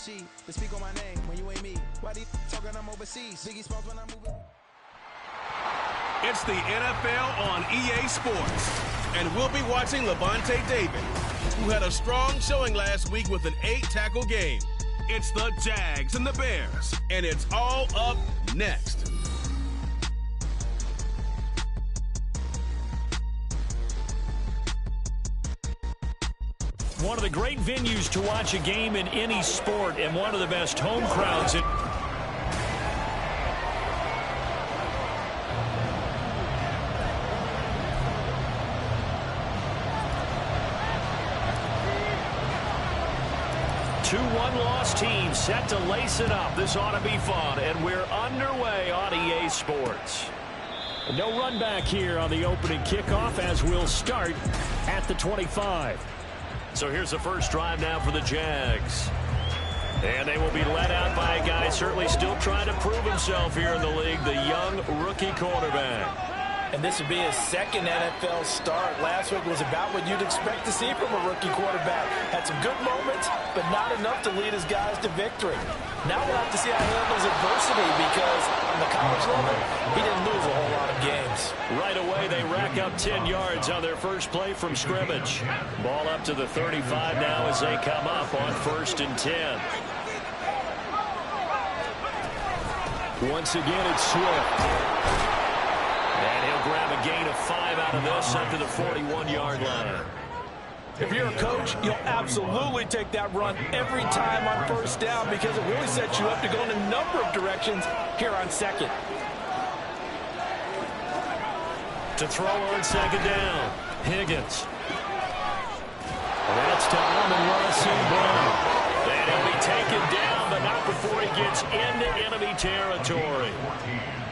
she. They speak on my name when you ain't me. Why they talking I'm overseas? Biggie Smalls when I'm moving. It's the NFL on EA Sports. And we'll be watching Lavonte David, who had a strong showing last week with an 8-tackle game. It's the Jags and the Bears, and it's all up next. One of the great venues to watch a game in any sport, and one of the best home crowds in. Two one-loss teams set to lace it up. This ought to be fun, and we're underway on EA Sports. No run back here on the opening kickoff as we'll start at the 25. So here's the first drive now for the Jags. And they will be led out by a guy certainly still trying to prove himself here in the league, the young rookie quarterback. And this would be his second NFL start. Last week was about what you'd expect to see from a rookie quarterback. Had some good moments, but not enough to lead his guys to victory. Now we'll have to see how he handles adversity because on the college level, he didn't lose a whole lot of games. Right away, they rack up 10 yards on their first play from scrimmage. Ball up to the 35 now as they come up on 1st and 10. Once again, it's Swift. And he'll grab a gain of 5 out of this up to the 41-yard line. If you're a coach, you'll absolutely take that run every time on first down because it really sets you up to go in a number of directions here on second. To throw on second down, Higgins. That's to Amon-Ra St. Brown. And he'll be taken down, but not before he gets into enemy territory.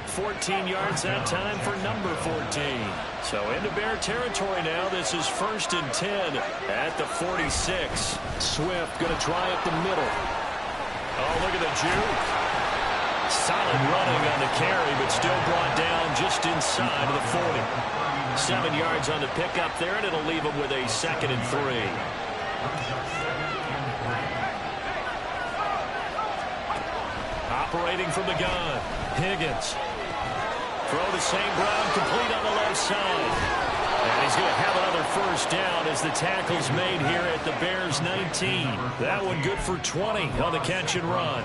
14 yards that time for number 14. So into Bear territory now. This is 1st and 10 at the 46. Swift going to try up the middle. Oh, look at the juke. Solid running on the carry, but still brought down just inside of the 40. 7 yards on the pickup there, and it'll leave him with a 2nd and 3. Operating from the gun, Higgins. Throw to St. Brown, complete on the left side. And he's going to have another first down as the tackle's made here at the Bears 19. That one good for 20 on the catch and run.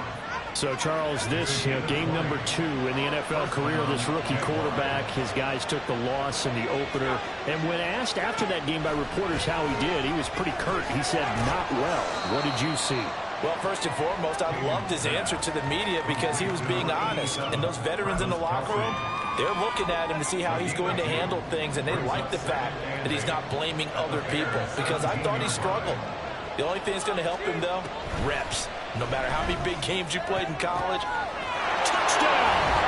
So, Charles, this game number 2 in the NFL career of this rookie quarterback. His guys took the loss in the opener. And when asked after that game by reporters how he did, he was pretty curt. He said, not well. What did you see? Well, first and foremost, I loved his answer to the media because he was being honest. And those veterans in the locker room, they're looking at him to see how he's going to handle things, and they like the fact that he's not blaming other people because I thought he struggled. The only thing that's going to help him, though, reps. No matter how many big games you played in college. Touchdown!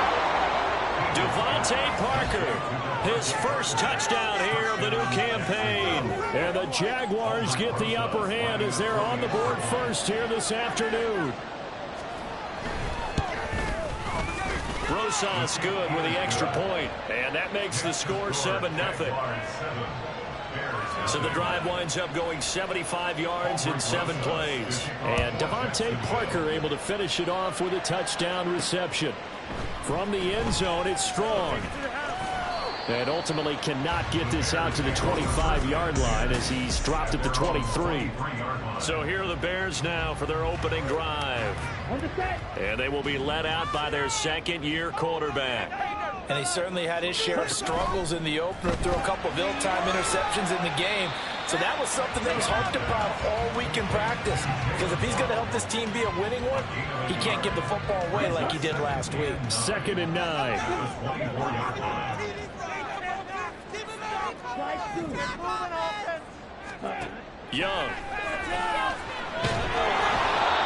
Devontae Parker, his first touchdown here of the new campaign. And the Jaguars get the upper hand as they're on the board first here this afternoon. Rosas good with the extra point, and that makes the score 7-0. So the drive winds up going 75 yards in 7 plays. And Devontae Parker able to finish it off with a touchdown reception. From the end zone, it's Strong. And ultimately cannot get this out to the 25-yard line as he's dropped at the 23. So here are the Bears now for their opening drive. And they will be led out by their second-year quarterback. And he certainly had his share of struggles in the opener, threw a couple of ill-timed interceptions in the game. So that was something that was harped upon all week in practice. Because if he's going to help this team be a winning one, he can't give the football away like he did last week. 2nd and 9. Young.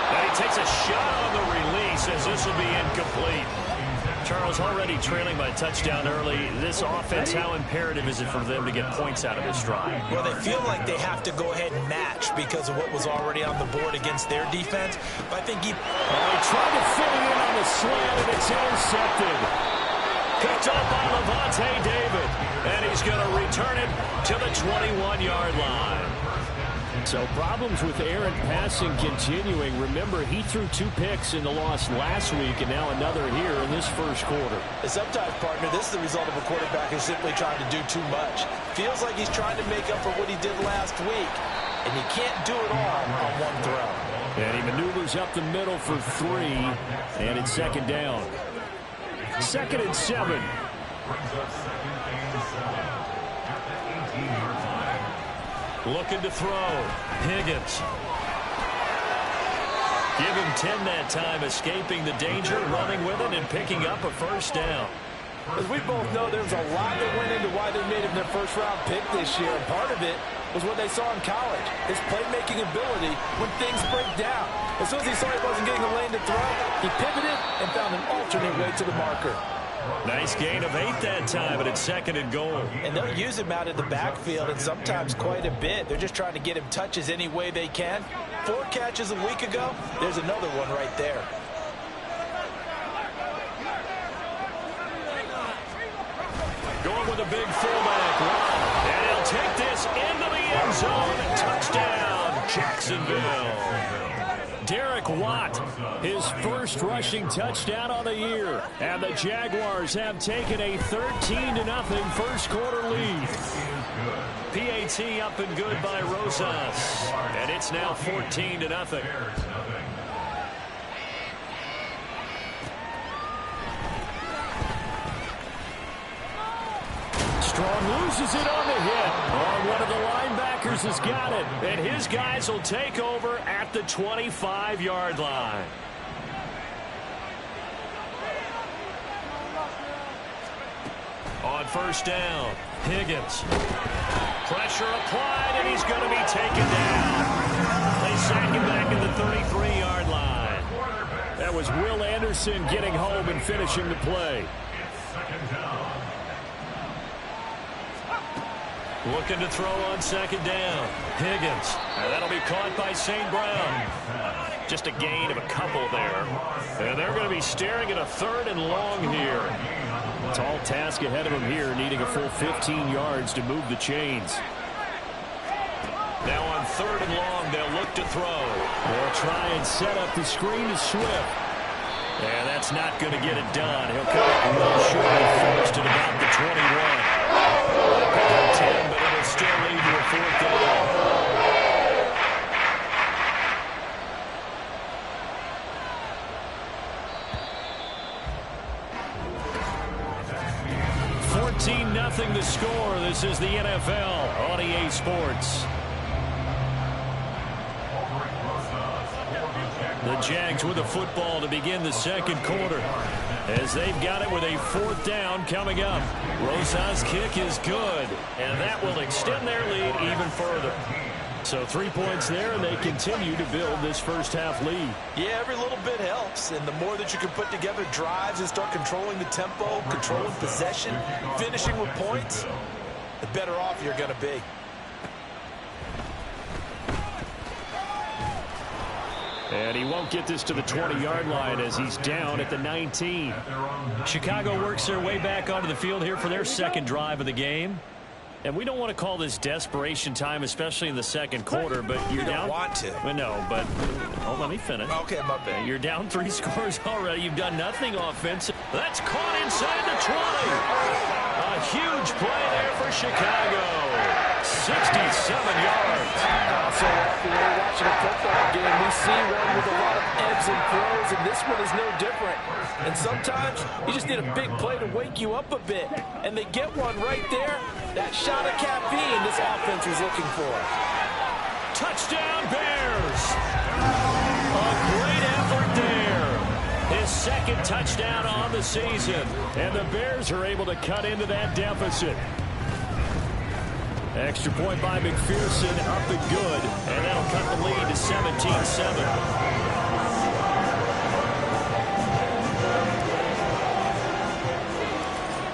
And he takes a shot on the release as this will be incomplete. Charles, already trailing by a touchdown early. This offense, how imperative is it for them to get points out of this drive? Well, they feel like they have to go ahead and match because of what was already on the board against their defense. But I think he tried to fit it in on the slant, and it's intercepted. Picked up by Lavonte David, and he's going to return it to the 21-yard line. So problems with errant passing continuing. Remember, he threw 2 picks in the loss last week and now another here in this first quarter. And sometimes, partner, this is the result of a quarterback who's simply trying to do too much. Feels like he's trying to make up for what he did last week, and he can't do it all on one throw. And he maneuvers up the middle for 3, and it's second down. 2nd and 7. Looking to throw. Higgins. Give him 10 that time, escaping the danger, running with it, and picking up a first down. As we both know, there's a lot that went into why they made him their first-round pick this year, and part of it was what they saw in college, his playmaking ability when things break down. As soon as he saw he wasn't getting a lane to throw, he pivoted and found an alternate way to the marker. Nice gain of 8 that time, but it's 2nd and goal. And they'll use him out in the backfield, and sometimes quite a bit. They're just trying to get him touches any way they can. 4 catches a week ago. There's another one right there. Going with a big fullback. And he'll take this into the end zone. Touchdown, Jacksonville. Derek Watt, his first rushing touchdown on the year. And the Jaguars have taken a 13-0 first quarter lead. PAT up and good by Rosas. And it's now 14-0. Strong loses it on the hit. Oh, one of the linebackers has got it. And his guys will take over at the 25-yard line. On first down, Higgins. Pressure applied, and he's going to be taken down. They sack him back at the 33-yard line. That was Will Anderson getting home and finishing the play. Looking to throw on second down. Higgins. And that'll be caught by St. Brown. Just a gain of a couple there. And they're going to be staring at a 3rd and long here. Tall task ahead of him here, needing a full 15 yards to move the chains. Now on 3rd and long, they'll look to throw. They'll try and set up the screen to Swift. And that's not going to get it done. He'll come up real short and first at about the 21. They'll pick up 10, but it'll still lead to a 4th down. Nothing the score. This is the NFL on EA Sports. The Jags with the football to begin the second quarter, as they've got it with a 4th down coming up. Rosas' kick is good, and that will extend their lead even further. So 3 points there, and they continue to build this first half lead. Yeah, every little bit helps, and the more that you can put together drives and start controlling the tempo, controlling possession, finishing with points, the better off you're going to be. And he won't get this to the 20-yard line as he's down at the 19. Chicago works their way back onto the field here for their second drive of the game. And we don't want to call this desperation time, especially in the second quarter, but you're down. You don't want to. Well, no, but let me finish. Okay, my bad. You're down 3 scores already. You've done nothing offensive. That's caught inside the 20. A huge play there for Chicago. 67 yards. So often when we're watching a football game, we see one with a lot of ebbs and flows, and this one is no different. And sometimes you just need a big play to wake you up a bit. And they get one right there. That shot of caffeine this offense was looking for. Touchdown, Bears. A great effort there. His 2nd touchdown on the season. And the Bears are able to cut into that deficit. Extra point by McPherson, up and good. And that'll cut the lead to 17-7.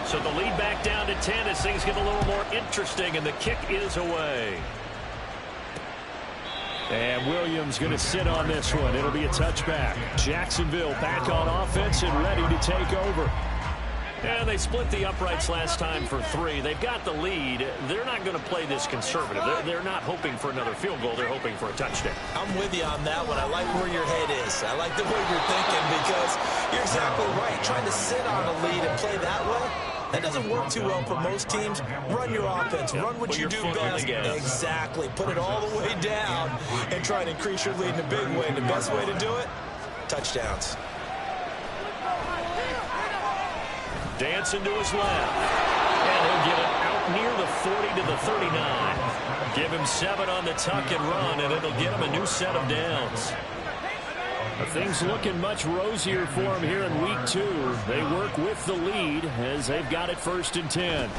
So the lead back down to 10 as things get a little more interesting, and the kick is away. And Williams going to sit on this one. It'll be a touchback. Jacksonville back on offense and ready to take over. And they split the uprights last time for 3. They've got the lead. They're not going to play this conservative. They're not hoping for another field goal. They're hoping for a touchdown. I'm with you on that one. I like where your head is. I like the way you're thinking because you're exactly right. Trying to sit on a lead and play that way, that doesn't work too well for most teams. Run your offense. Run what you do best. Exactly. Put it all the way down and try and increase your lead in a big way. The best way to do it, touchdowns. Dancing to his left. And he'll get it out near the 40 to the 39. Give him 7 on the tuck and run, and it'll get him a new set of downs. Things looking much rosier for him here in week 2. They work with the lead as they've got it 1st and 10.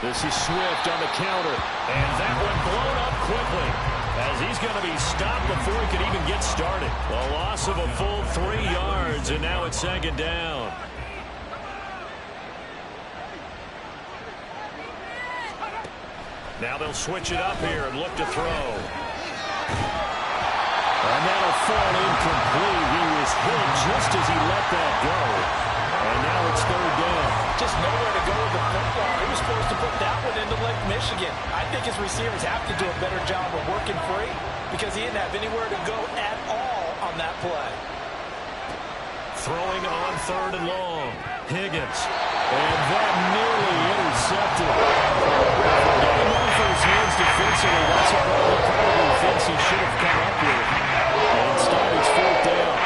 This is Swift on the counter, and that one blown up quickly as he's going to be stopped before he could even get started. A loss of a full 3 yards, and now it's 2nd down. Now they'll switch it up here and look to throw. And that'll fall incomplete. He was hit just as he let that go. And now it's 3rd down. Just nowhere to go with the football. He was supposed to put that one into Lake Michigan. I think his receivers have to do a better job of working free because he didn't have anywhere to go at all on that play. Throwing on 3rd and long. Higgins. And that nearly intercepted. Getting one for his hands defensively. That's a ball he probably thinks he should have come up with. And instead it's 4th down.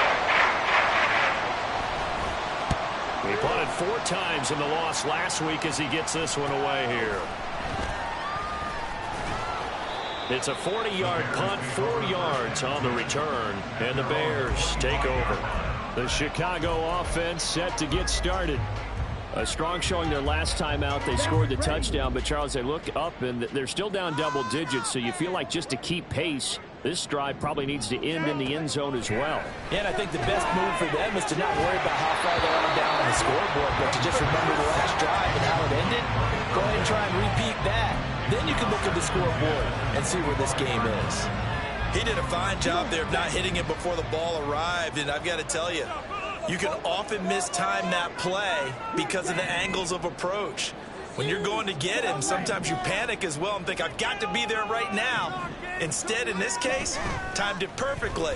He punted 4 times in the loss last week as he gets this one away here. It's a 40-yard punt, 4 yards on the return, and the Bears take over. The Chicago offense set to get started. A strong showing their last time out. They scored the touchdown, but Charles, they look up and they're still down double digits, so you feel like just to keep pace, this drive probably needs to end in the end zone as well. Yeah, and I think the best move for them is to not worry about how far they are down on the scoreboard, but to just remember the last drive and how it ended. Go ahead and try and repeat that. Then you can look at the scoreboard and see where this game is. He did a fine job there of not hitting it before the ball arrived, and I've got to tell you, you can often mistime that play because of the angles of approach. When you're going to get him, sometimes you panic as well and think, I've got to be there right now. Instead, in this case, timed it perfectly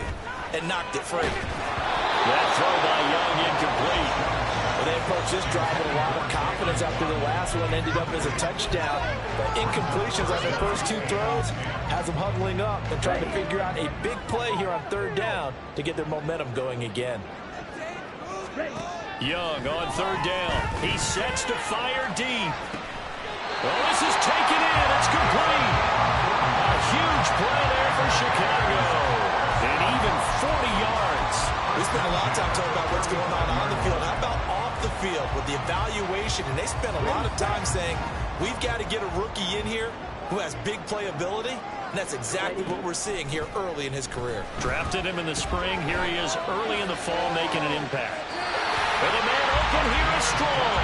and knocked it free. That throw by Young incomplete. Well, they approached this drive with a lot of confidence after the last one ended up as a touchdown. But incompletions on their first 2 throws has them huddling up and trying to figure out a big play here on 3rd down to get their momentum going again. Young on 3rd down. He sets to fire deep. Well, this is taken in. It's complete. A huge play there for Chicago. And even 40 yards. We spent a lot of time talking about what's going on the field. How about off the field with the evaluation? And they spent a lot of time saying, we've got to get a rookie in here who has big playability. And that's exactly what we're seeing here early in his career. Drafted him in the spring. Here he is early in the fall making an impact. And the man open here is strong.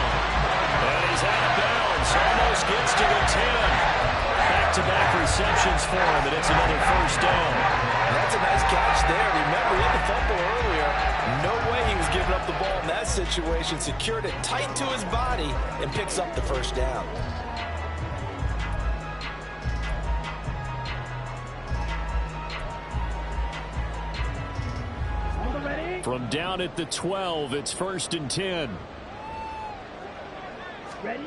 And he's out of bounds. Almost gets to the 10. Back-to-back receptions for him, and it's another 1st down. That's a nice catch there. Remember, he had the fumble earlier. No way he was giving up the ball in that situation. Secured it tight to his body and picks up the 1st down. From down at the 12, it's 1st and 10. Ready?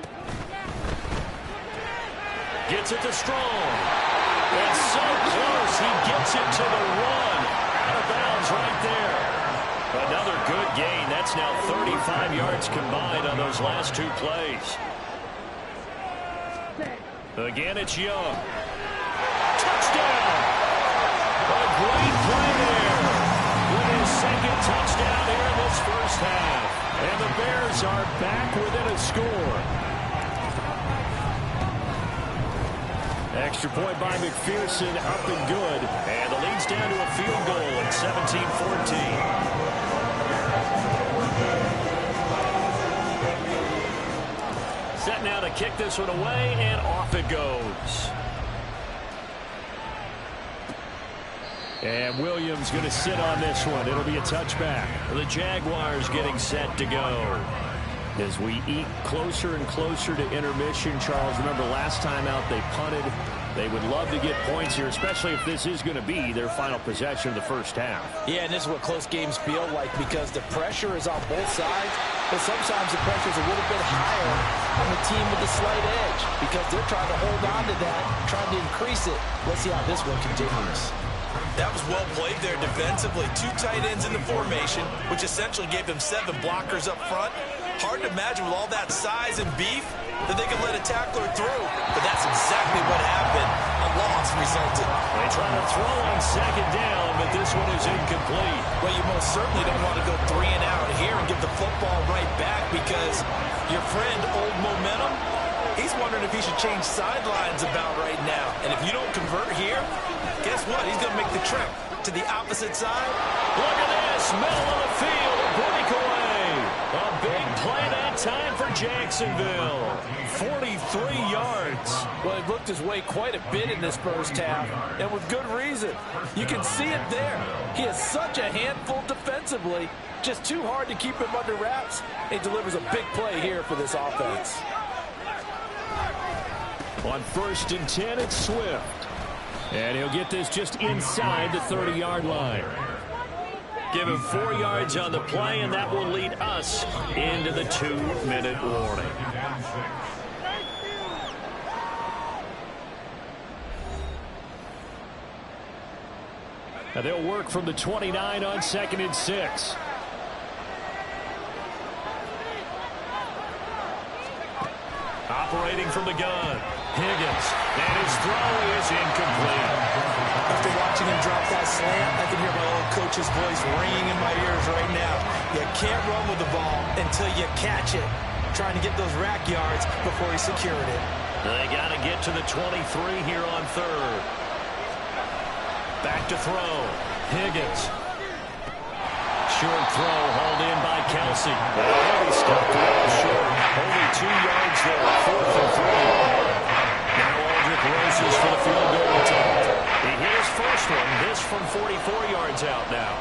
Gets it to Strong. It's so close. He gets it to the 1. Out of bounds right there. Another good gain. That's now 35 yards combined on those last 2 plays. Again, it's Young. Touchdown! A great play there. With his 2nd touchdown here in this 1st half. And the Bears are back within a score. Extra point by McPherson, up and good. And the lead's down to a field goal at 17-14. Set now to kick this one away, and off it goes. And Williams going to sit on this one. It'll be a touchback. The Jaguars getting set to go. As we eke closer and closer to intermission, Charles, remember last time out they punted. They would love to get points here, especially if this is going to be their final possession of the first half. Yeah, and this is what close games feel like because the pressure is on both sides, but sometimes the pressure is a little bit higher on the team with the slight edge because they're trying to hold on to that, trying to increase it. Let's see how this one continues. That was well played there defensively. 2 tight ends in the formation, which essentially gave them 7 blockers up front. Hard to imagine with all that size and beef that they could let a tackler through. But that's exactly what happened. A loss resulted. They try to throw on second down, but this one is incomplete. Well, you most certainly don't want to go 3 and out here and give the football right back because your friend, Old Momentum, he's wondering if he should change sidelines about right now. And if you don't convert here, guess what? He's going to make the trek to the opposite side. Look at this. Middle of the field, a breakaway. A big play that time for Jacksonville. 43 yards. Well, he looked his way quite a bit in this first half, and with good reason. You can see it there. He is such a handful defensively. Just too hard to keep him under wraps. He delivers a big play here for this offense. On 1st and 10, it's Swift. And he'll get this just inside the 30-yard line. Give him 4 yards on the play, and that will lead us into the 2-minute warning. Now they'll work from the 29 on 2nd and 6. Operating from the gun, Higgins, and his throw is incomplete. After watching him drop that slant, I can hear my old coach's voice ringing in my ears right now. You can't run with the ball until you catch it. Trying to get those rack yards before he secured it. They got to get to the 23 here on 3rd. Back to throw. Higgins. Short throw hauled in by Kelsey. Oh, he stopped well short. Only 2 yards there. 4th and 3. Now Aldrick Roses for the field goal attempt. He hit his first one. This from 44 yards out now.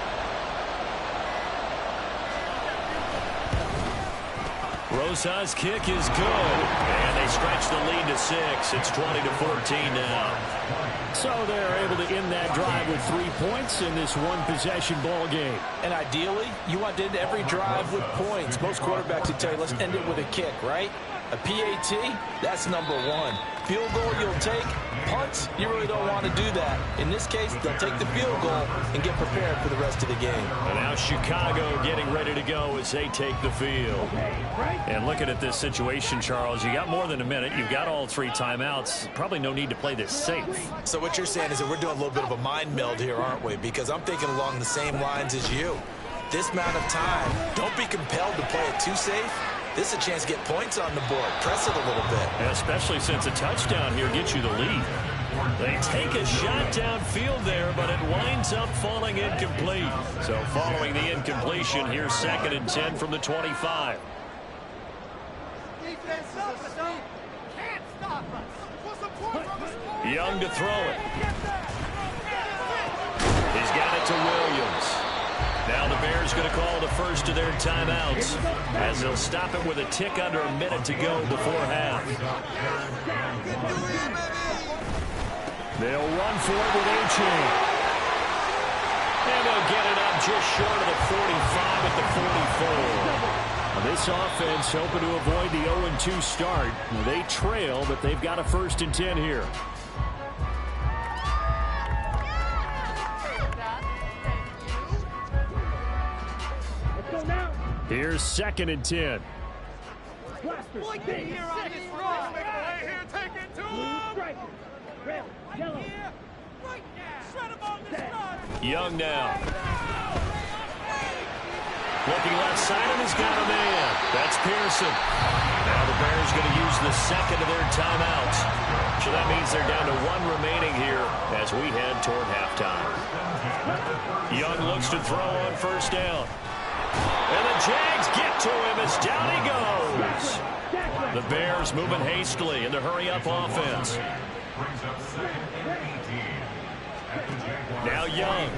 Rosas' kick is good. And they stretch the lead to 6. It's 20-14 now. So they're able to end that drive with 3 points in this one-possession ball game. And ideally, you want to end every drive with points. Most quarterbacks would tell you, let's end it with a kick, right? A PAT, that's number 1. Field goal you'll take. Punts, you really don't want to do that. In this case, they'll take the field goal and get prepared for the rest of the game. And now Chicago getting ready to go as they take the field. And looking at this situation, Charles, you got more than a minute. You've got all 3 timeouts. Probably no need to play this safe. So what you're saying is that we're doing a little bit of a mind meld here, aren't we? Because I'm thinking along the same lines as you. This amount of time, don't be compelled to play it too safe. This is a chance to get points on the board. Press it a little bit. And especially since a touchdown here gets you the lead. They take a shot downfield there, but it winds up falling incomplete. So following the incompletion, here's 2nd and 10 from the 25. Young to throw it. He's got it to Williams. Now the Bears going to call the first of their timeouts as they'll stop it with a tick under a minute to go before half. They'll run for it with A-Chain. And they'll get it up just short of the 45 at the 44. This offense hoping to avoid the 0-2 start. They trail, but they've got a 1st and 10 here. Here's 2nd and 10. Young now. Looking left side, and he's got a man. That's Pearson. Now the Bears going to use the 2nd of their timeouts. So that means they're down to 1 remaining here as we head toward halftime. Young looks to throw on 1st down. And the Jags get to him as down he goes. The Bears moving hastily in the hurry-up offense. Now Young.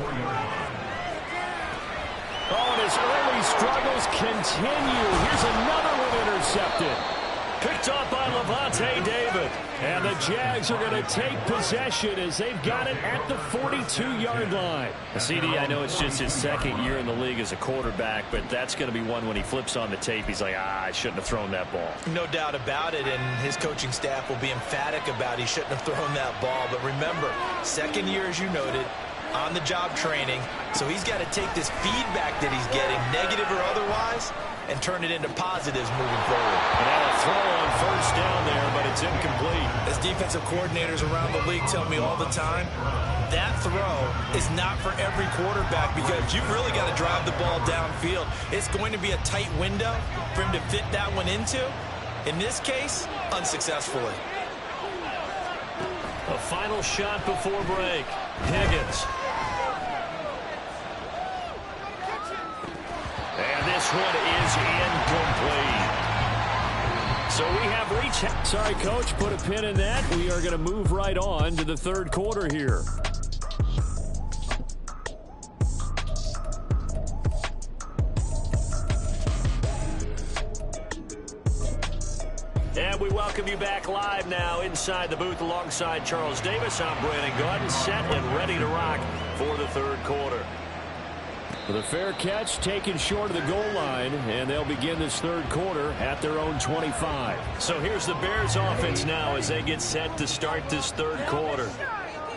Oh, and his early struggles continue. Here's another and intercepted. Picked off by Lavonte David. And the Jags are going to take possession as they've got it at the 42-yard line. CD, I know it's just his second year in the league as a quarterback, but that's going to be one when he flips on the tape, he's like, I shouldn't have thrown that ball. No doubt about it, and his coaching staff will be emphatic about he shouldn't have thrown that ball. But remember, second year, as you noted, on-the-job training, so he's got to take this feedback that he's getting, negative or otherwise, and turn it into positives moving forward. And now a throw on first down there, but it's incomplete. As defensive coordinators around the league tell me all the time, that throw is not for every quarterback because you've really got to drive the ball downfield. It's going to be a tight window for him to fit that one into. In this case, unsuccessfully. A final shot before break. Higgins. And this one is incomplete. So we have reached. Sorry, Coach, put a pin in that. We are going to move right on to the third quarter here. And we welcome you back live now inside the booth alongside Charles Davis. I'm Brandon Gaudin, set and ready to rock for the third quarter. With a fair catch taken short of the goal line, and they'll begin this third quarter at their own 25. So here's the Bears offense now as they get set to start this third quarter.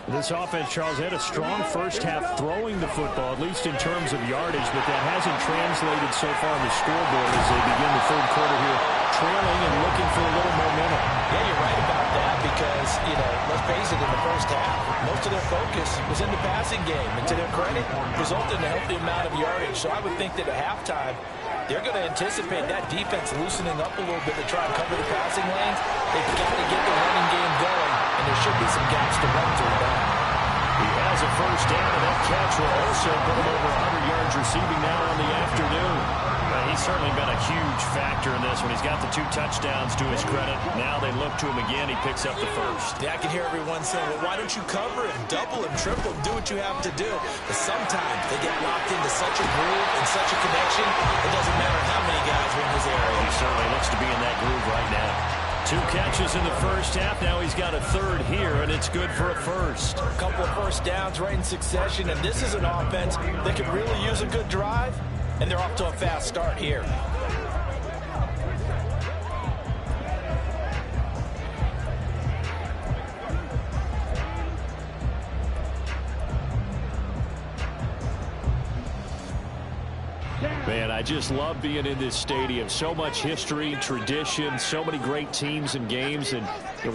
This offense, Charles, had a strong first half throwing the football, at least in terms of yardage, but that hasn't translated so far on the scoreboard as they begin the third quarter here, trailing and looking for a little momentum. Yeah, you're right about that because, let's face it, in the first half, most of their focus was in the passing game. And to their credit, resulted in a healthy amount of yardage. So I would think that at halftime, they're going to anticipate that defense loosening up a little bit to try and cover the passing lanes. They've got to get the running game going, and there should be some gaps to run through now. He has a first down, and that catch will also put him over 100 yards receiving now on the afternoon. He's certainly been a huge factor in this one. He's got the 2 touchdowns to his credit. Now they look to him again. He picks up the first. Yeah, I can hear everyone saying, well, why don't you cover him, double him, triple him, do what you have to do. But sometimes they get locked into such a groove and such a connection, it doesn't matter how many guys are in his area. He certainly looks to be in that groove right now. 2 catches in the first half. Now he's got a third here, and it's good for a first. A couple of first downs right in succession, and this is an offense that could really use a good drive, and they're off to a fast start here. Man, I just love being in this stadium. So much history, tradition, so many great teams and games, and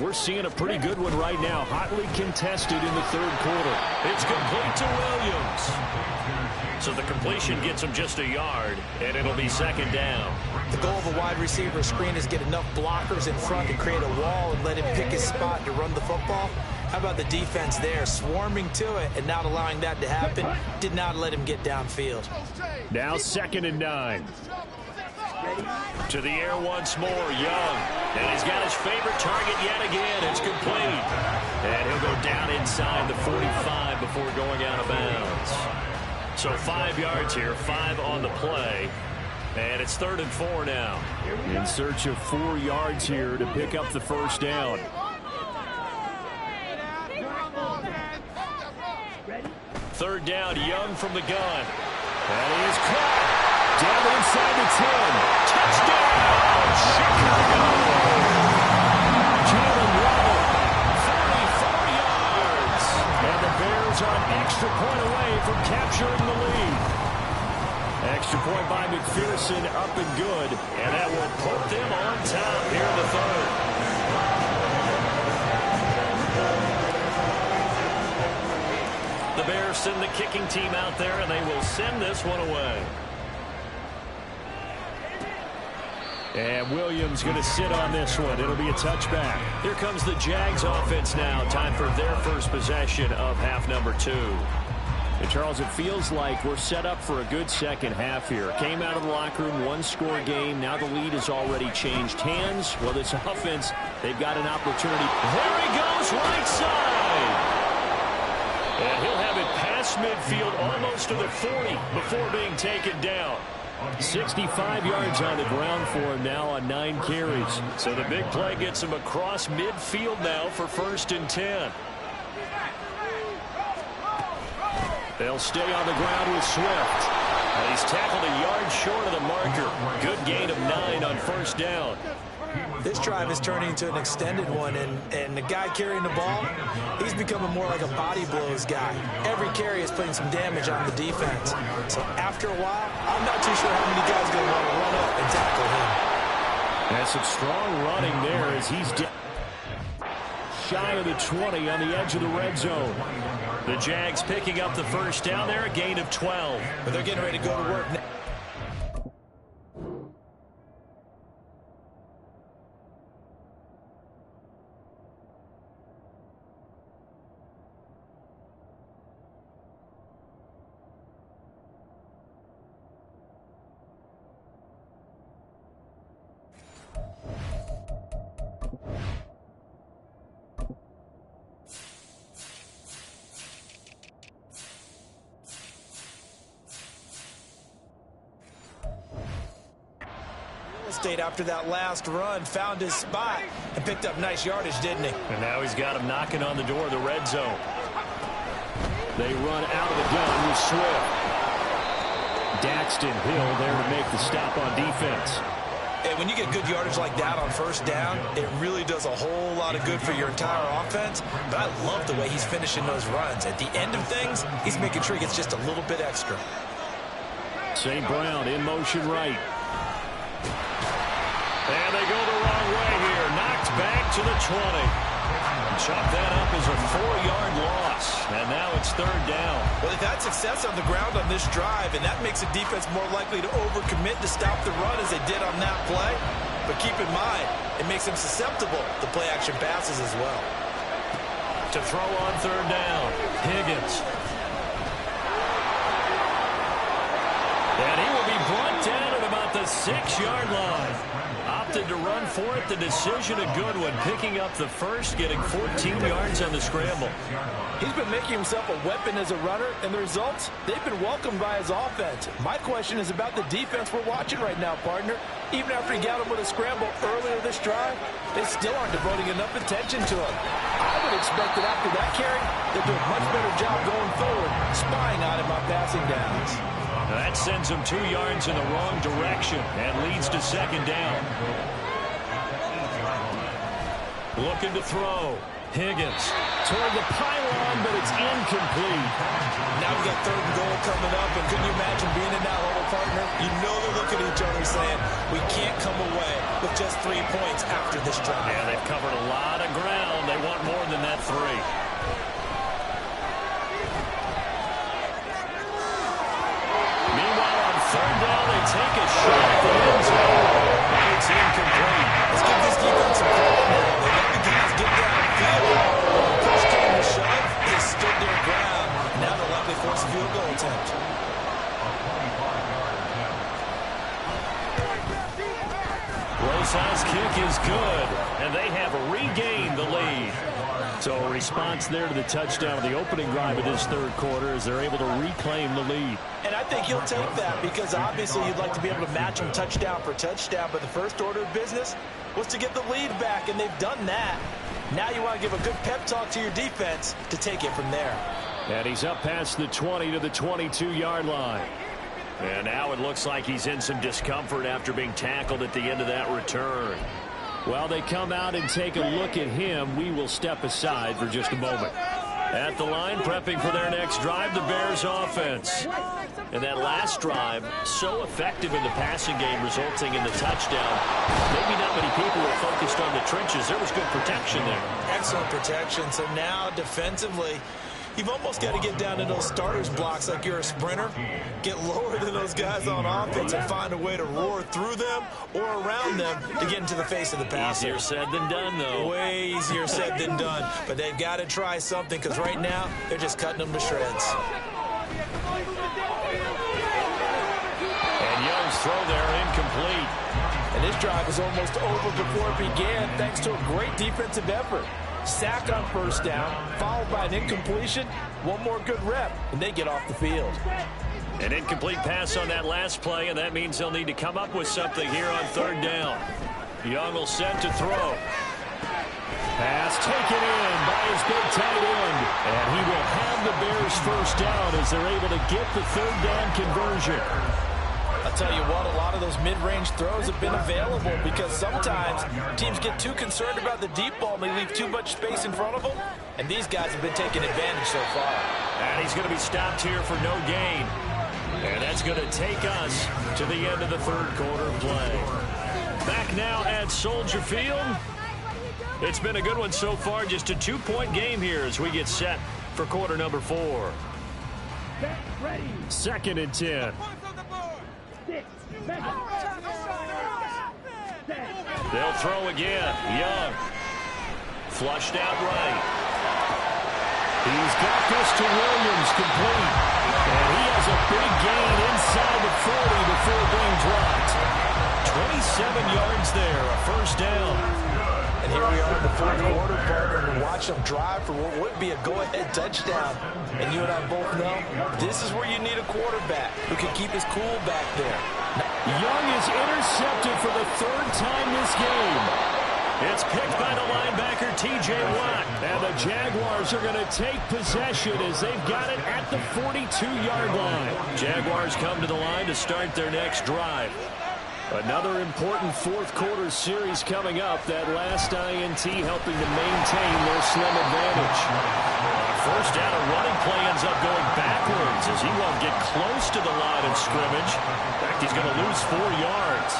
we're seeing a pretty good one right now. Hotly contested in the third quarter. It's complete to Williams. So the completion gets him just a yard, and it'll be second down. The goal of a wide receiver screen is get enough blockers in front to create a wall and let him pick his spot to run the football. How about the defense there, swarming to it and not allowing that to happen? Did not let him get downfield. Now 2nd and 9. To the air once more, Young. And he's got his favorite target yet again. It's complete. And he'll go down inside the 45 before going out of bounds. So 5 yards here, 5 on the play. And it's 3rd and 4 now. In search of 4 yards here to pick up the first down. Third down, Young from the gun. And he is caught. Down inside the 10. Touchdown, Chicago! Jalen Waddle, 44 yards. And the Bears are an extra point away from capturing the lead. Extra point by McPherson, up and good. And that will put them on top here in the third. The Bears send the kicking team out there, and they will send this one away. And Williams going to sit on this one. It'll be a touchback. Here comes the Jags offense now. Time for their first possession of half number 2. And Charles, it feels like we're set up for a good second half here. Came out of the locker room, 1-score game. Now the lead has already changed hands. Well, this offense, they've got an opportunity. There he goes, right side. And he'll have it past midfield, almost to the 40, before being taken down. 65 yards on the ground for him now on 9 carries. So the big play gets him across midfield now for 1st and 10. They'll stay on the ground with Swift. And he's tackled a yard short of the marker. Good gain of 9 on 1st down. This drive is turning into an extended one, and the guy carrying the ball, he's becoming more like a body blows guy. Every carry is putting some damage on the defense. So after a while, I'm not too sure how many guys are going to want to run up and tackle him. That's some strong running there as he's shy of the 20 on the edge of the red zone. The Jags picking up the 1st down there, a gain of 12. But they're getting ready to go to work now. After that last run, found his spot and picked up nice yardage, didn't he? And now he's got him knocking on the door of the red zone. They run out of the gun with Swift. Daxton Hill there to make the stop on defense. And when you get good yardage like that on 1st down, it really does a whole lot of good for your entire offense. But I love the way he's finishing those runs. At the end of things, he's making sure he gets just a little bit extra. St. Brown in motion right. And they go the wrong way here. Knocked back to the 20. Chop that up as a 4-yard loss. And now it's 3rd down. Well, they've had success on the ground on this drive, and that makes the defense more likely to overcommit to stop the run as they did on that play. But keep in mind, it makes them susceptible to play-action passes as well. To throw on 3rd down, Higgins. And he will be brought down at about the 6-yard line. Opted to run for it. The decision a good one. Picking up the 1st, getting 14 yards on the scramble. He's been making himself a weapon as a runner, and the results, they've been welcomed by his offense. My question is about the defense we're watching right now, partner. Even after he got him with a scramble earlier this drive, they still aren't devoting enough attention to him. I would expect that after that carry, they'll do a much better job going forward, spying on him on passing downs. That sends him 2 yards in the wrong direction and leads to 2nd down. Looking to throw. Higgins toward the pylon, but it's incomplete. Now we got 3rd and goal coming up, and can you imagine being in that hole, partner? You know they're looking at each other saying, we can't come away with just 3 points after this drive. Yeah, they've covered a lot of ground. They want more than that 3. Meanwhile, on 3rd down, they take a shot at the end zone. It's incomplete. Let's give this defense some credit now. They let the guys get downfield. Push came to shove. They stood their ground. Now they'll likely force a field goal attempt. Rosa's kick is good, and they have regained the lead. So a response there to the touchdown of the opening drive of this 3rd quarter as they're able to reclaim the lead. And I think he'll take that because obviously you'd like to be able to match him touchdown for touchdown, but the first order of business was to get the lead back, and they've done that. Now you want to give a good pep talk to your defense to take it from there. And he's up past the 20 to the 22-yard line. And now it looks like he's in some discomfort after being tackled at the end of that return. While they come out and take a look at him, we will step aside for just a moment. At the line, prepping for their next drive, the Bears offense. And that last drive, so effective in the passing game, resulting in the touchdown. Maybe not many people were focused on the trenches. There was good protection there. Excellent protection. So now defensively, you've almost got to get down to those starters blocks like you're a sprinter. Get lower than those guys on offense and find a way to roar through them or around them to get into the face of the passer. Easier said than done, though. Way easier said than done. But they've got to try something because right now they're just cutting them to shreds. And Young's throw there incomplete. And this drive is almost over before it began thanks to a great defensive effort. Sack on 1st down, followed by an incompletion. One more good rep, and they get off the field. An incomplete pass on that last play, and that means they'll need to come up with something here on third down. Young will set to throw. Pass taken in by his big tight end. And he will have the Bears first down as they're able to get the third down conversion. I'll tell you what, a lot of those mid-range throws have been available because sometimes teams get too concerned about the deep ball and they leave too much space in front of them. And these guys have been taking advantage so far. And he's going to be stopped here for no gain. And that's going to take us to the end of the third quarter play. Back now at Soldier Field. It's been a good one so far. Just a 2-point game here as we get set for quarter number 4. Second and 10. They'll throw again. Young. Flushed out right. He's got this to Williams, complete. And he has a big gain inside the 40 before being dropped. 27 yards there, a first down. And here we are in the fourth quarter, partner, to watch them drive for what would be a go-ahead touchdown. And you and I both know this is where you need a quarterback who can keep his cool back there. Young is intercepted for the third time this game. It's picked by the linebacker, T.J. Watt. And the Jaguars are going to take possession as they've got it at the 42-yard line. Jaguars come to the line to start their next drive. Another important fourth quarter series coming up. That last INT helping to maintain their slim advantage. First down, a running play ends up going backwards as he won't get close to the line of scrimmage. In fact, he's going to lose 4 yards.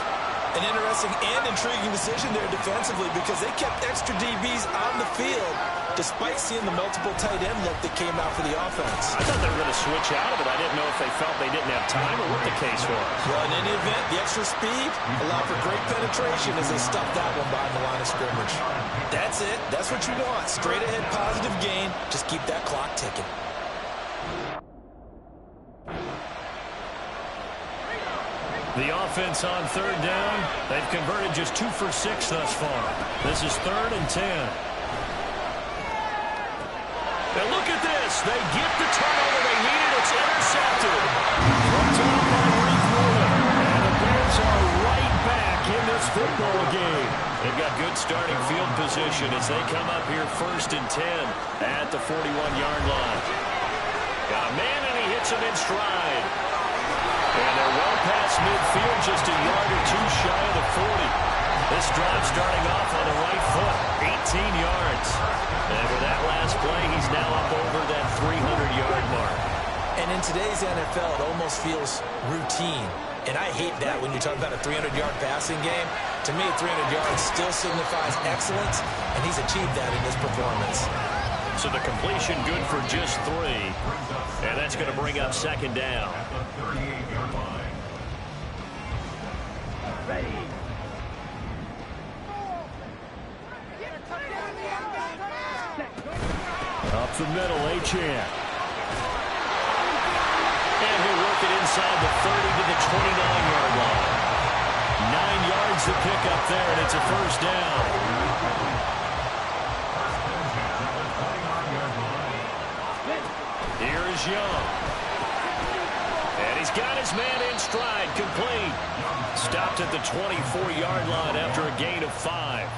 An interesting and intriguing decision there defensively because they kept extra DBs on the field despite seeing the multiple tight end look that came out for the offense. I thought they were going to switch out of it. I didn't know if they felt they didn't have time or what the case was. Well, in any event, the extra speed allowed for great penetration as they stuffed that one behind the line of scrimmage. That's it. That's what you want. Straight ahead positive gain. Just keep that clock ticking. The offense on third down, they've converted just 2 for 6 thus far. This is 3rd and 10. And look at this. They get the turnover they needed. It's intercepted. Picked up by Reith Ward. And the Bears are right back in this football game. They've got good starting field position as they come up here 1st and 10 at the 41-yard line. Got a man and he hits him in stride. And they're well past midfield, just a yard or 2 shy of the 40. This drive starting off on the right foot, 18 yards. And with that last play, he's now up over that 300-yard mark. And in today's NFL, it almost feels routine. And I hate that when you talk about a 300-yard passing game. To me, 300 yards still signifies excellence, and he's achieved that in this performance. So the completion good for just 3. And that's going to bring up 2nd down. Up the middle, Achane. And he'll work it inside the 30 to the 29-yard line. 9 yards to pick up there, and it's a first down. Here is Young. And he's got his man in stride, complete. Stopped at the 24-yard line after a gain of 5.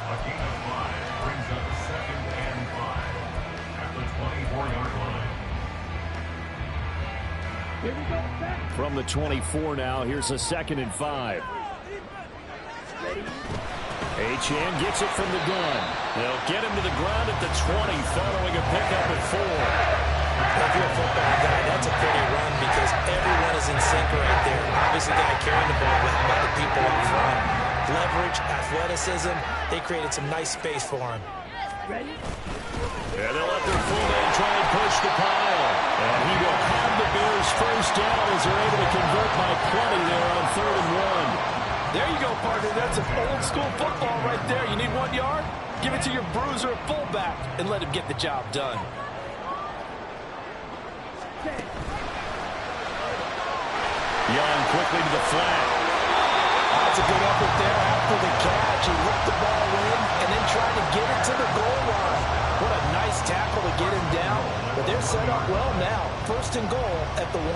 From the 24 now, here's a 2nd and 5. Achane gets it from the gun. They'll get him to the ground at the 20, following a pickup at 4. If you're a football guy, that's a pretty run because everyone is in sync right there. Obviously, the guy carrying the ball, but how about the people up front? Leverage, athleticism, they created some nice space for him. And they'll let their full man try and push the pile. And he will have the Bears first down as they're able to convert by plenty there on 3rd and 1. There you go, partner. That's an old-school football right there. You need 1 yard? Give it to your bruiser or fullback and let him get the job done. Young quickly to the flat. That's a good effort there after the catch. He whipped the ball in and then tried to get it to the goal line. What a nice tackle to get him down. But they're set up well now. 1st and goal at the 1.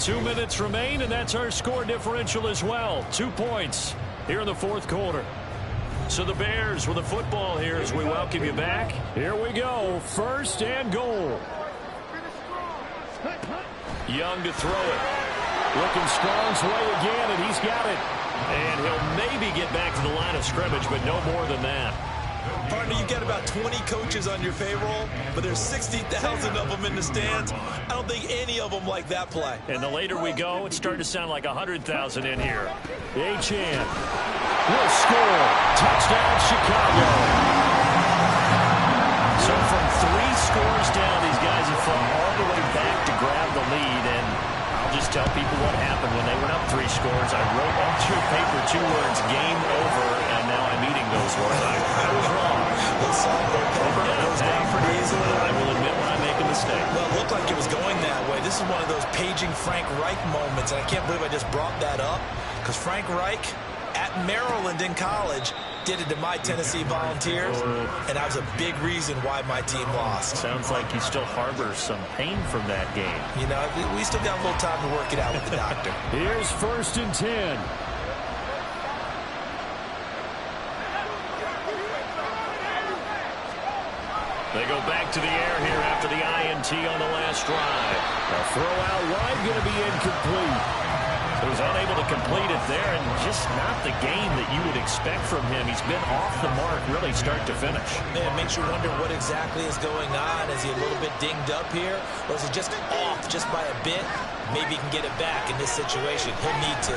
2 minutes remain, and that's our score differential as well. 2 points here in the fourth quarter. So the Bears with the football here as we welcome you back. Here we go. First and goal. Young to throw it. Looking Strong's way again, and he's got it. And he'll maybe get back to the line of scrimmage, but no more than that. Partner, you got about 20 coaches on your payroll, but there's 60,000 of them in the stands. I don't think any of them like that play. And the later we go, it's starting to sound like 100,000 in here. Achane will score. Touchdown, Chicago. So from 3 scores down, these guys have fought all the way back to grab the lead. And I'll just tell people what happened when they went up 3 scores. I wrote on your paper 2 words, game over, and now I'm eating those words. I was wrong. Pretty easily. I will admit when I make a mistake. Well, it looked like it was going that way. This is one of those paging Frank Reich moments, and I can't believe I just brought that up, because Frank Reich at Maryland in college did it to my Tennessee Volunteers, and that was a big reason why my team lost. Sounds like you still harbor some pain from that game. You know, we still got a little time to work it out with the doctor. Here's first and 10. They go back to the air here after the INT on the last drive. A throw out wide going to be incomplete. He was unable to complete it there, and just not the game that you would expect from him. He's been off the mark really start to finish. Man, it makes you wonder what exactly is going on. Is he a little bit dinged up here, or is he just off just by a bit? Maybe he can get it back in this situation. He'll need to.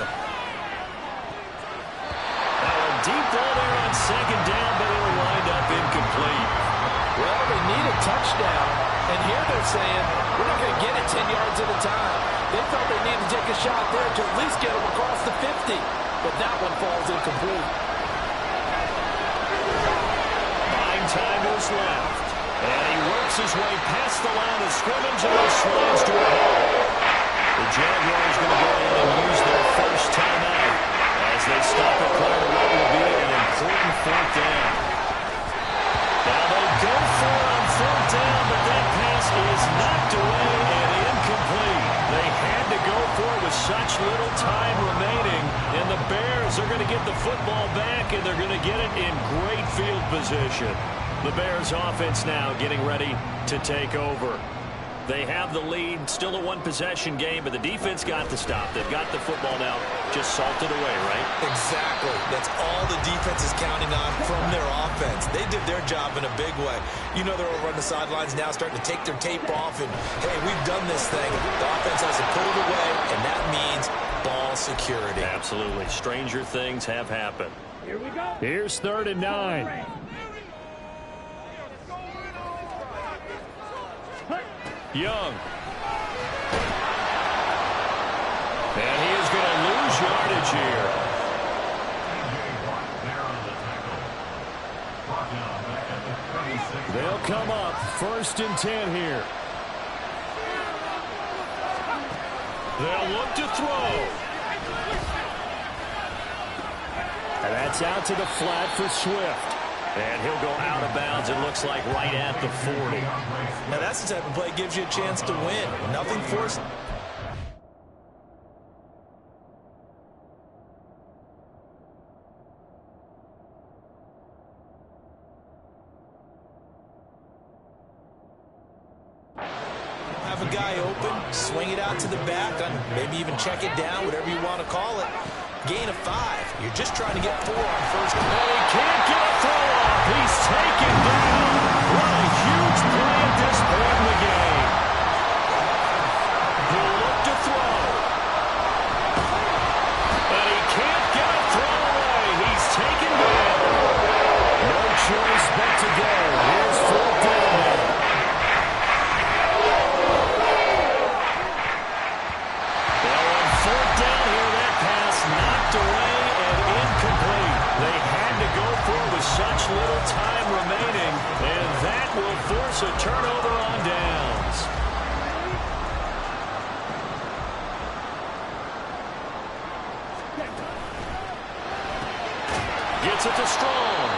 Now a deep ball there on second down, but it'll wind up incomplete. Well, they need a touchdown, and here they're saying, we're not going to get it 10 yards at a time. They felt they needed to take a shot there to at least get them across the 50, but that one falls incomplete. 9 time was left, and he works his way past the line of scrimmage and it slides to a hole. The Jaguars going to go in and use their first timeout as they stop it prior to what will be an important fourth down. Now they go for it on fourth down, but that pass is knocked away and incomplete. They had to go for it with such little time remaining, and the Bears are going to get the football back, and they're going to get it in great field position. The Bears offense now getting ready to take over. They have the lead, still a one-possession game, but the defense got the stop. They've got the football now just salted away, right? Exactly. That's all the defense is counting on from their offense. They did their job in a big way. You know they're over on the sidelines now starting to take their tape off, and, hey, we've done this thing. The offense has to put it away, and that means ball security. Absolutely. Stranger things have happened. Here we go. Here's 3rd and 9. Young. And he is going to lose yardage here. They'll come up 1st and 10 here. They'll look to throw. And that's out to the flat for Swift. And he'll go out of bounds, it looks like, right at the 40. Now that's the type of play that gives you a chance to win. Nothing forced. Have a guy open, swing it out to the back, maybe even check it down, whatever you want to call it. Gain of 5. You're just trying to get 4 on first down. Oh, he can't get a throw off. He's taken down. What a huge play at this point in the game. He'll look to throw. But he can't get a throw away. He's taken down. No choice but to go. Here's 4th down now. Well, on 4th down here, that pass knocked away and incomplete. They had to go for it with such little time remaining, and that will force a turnover on downs. Gets it to Strong.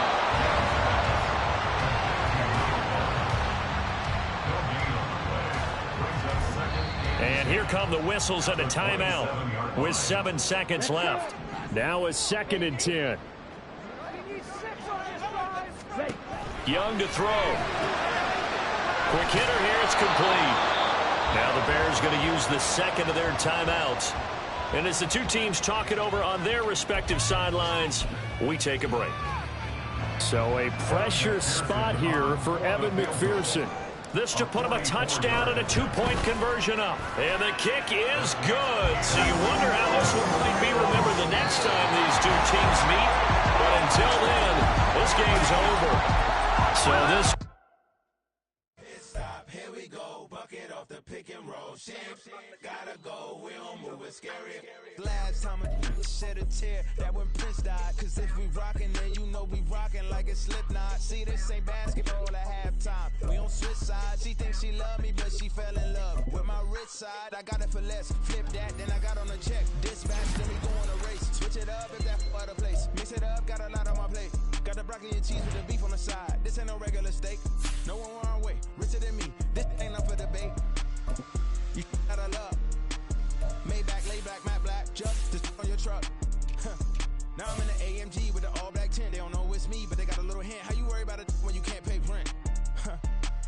And here here come the whistles and a timeout with 7 seconds left. Now a 2nd and 10. Young to throw. Quick hitter here. It's complete. Now the Bears going to use the 2nd of their timeouts. And as the two teams talk it over on their respective sidelines, we take a break. So a pressure spot here for Evan McPherson. This to put him a touchdown and a 2-point conversion up. And the kick is good. So you wonder how this one might be remembered the next time these two teams meet. But until then, this game's over. So this... Stop, here we go. Bucket off the pick and roll. Gotta go, we don't move it scary. Last time I shed a tear, that when Prince died. Cause if we rockin', then you know we rockin' like a Slipknot. See, this ain't basketball at halftime. We on switch sides. She thinks she love me, but she fell in love with my rich side. I got it for less. Flip that, then I got on a check. Dispatch, then we go on a race. Switch it up if that other place. Mix it up, got a lot on my plate. Got the broccoli and cheese with the beef on the side. This ain't no regular steak. No one wrong way. Richer than me. This ain't up for debate. You got a love. Maybach, lay back, matte black. Just on your truck. Now I'm in the AMG with the all black tint. They don't know it's me, but they got a little hint. How you worry about it when you can't pay rent?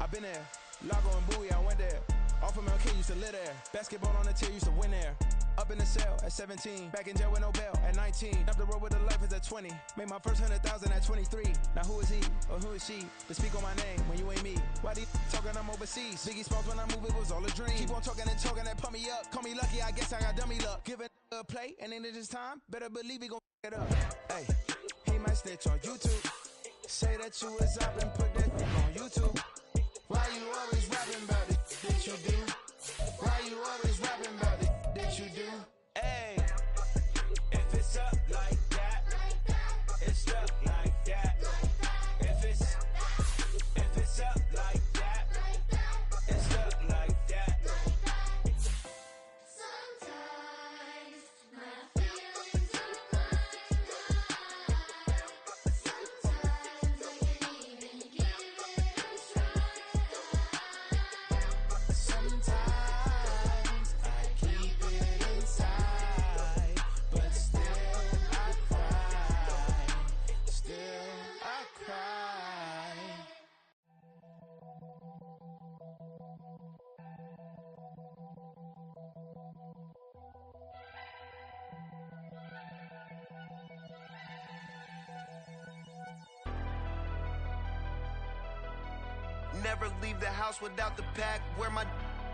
I've been there. Lago and Bowie, I went there. Off of MLK, used to live there. Basketball on the tier, used to win there. Up in the cell at 17. Back in jail with no bail at 19. Up the road with the life is at 20. Made my first 100,000 at 23. Now who is he or who is she to speak on my name when you ain't me? Why these talking I'm overseas? Biggie Smalls when I move it was all a dream. Keep on talking and talking that pump me up. Call me lucky, I guess I got dummy luck. Give it a play and then it is time. Better believe he gon' it up. Hey, he might snitch on YouTube. Say that you was up and put that on YouTube. Why you always rapping about it? That you do? Why you always rapping about it? That you do? Hey, if it's up like that, it's up like that. If it's up like that, it's up like that. Sometimes my feelings are sometimes I can't even give it a try. Sometimes I keep it inside, but still I cry. Still I cry. Never leave the house without the pack. Where my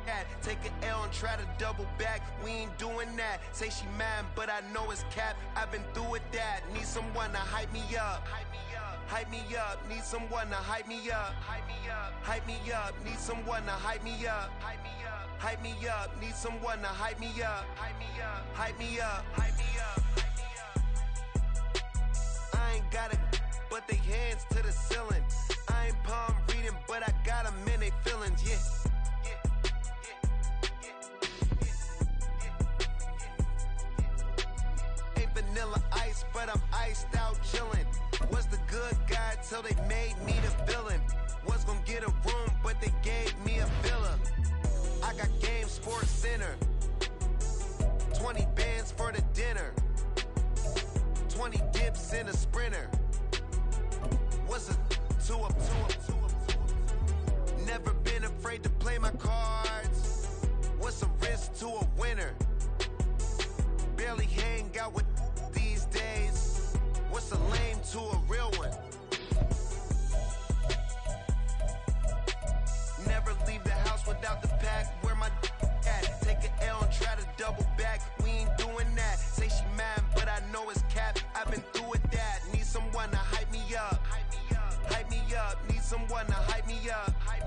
at? Take an L and try to double back. We ain't doing that. Say she mad, but I know it's cap. I've been through with that. Need someone to hype me up. Hype me up. Need someone to hype me up. Hype me up. Need someone to hype me up. Hype me up. Need someone to hype me up. Hype me up. I ain't got it, but they hands to the ceiling. I ain't palm reading, but I got them in they feelings, yeah. Ain't vanilla ice, but I'm iced out chillin'. Was the good guy till they made me the villain. Was gonna get a room, but they gave me a villa. I got Game Sports Center. 20 bands for the dinner. 20 dips in a Sprinter. What's a two up? Never been afraid to play my cards. What's a risk to a winner? Barely hang out with these days. What's a lame to a real one? Never leave the house without the pack. Where my at? Take an L and try to double back. We ain't doing that. Say she mad, but I know it's cap. I've been through with that. Need someone to hype me up. Hype me up. Need someone to hype me up. Hype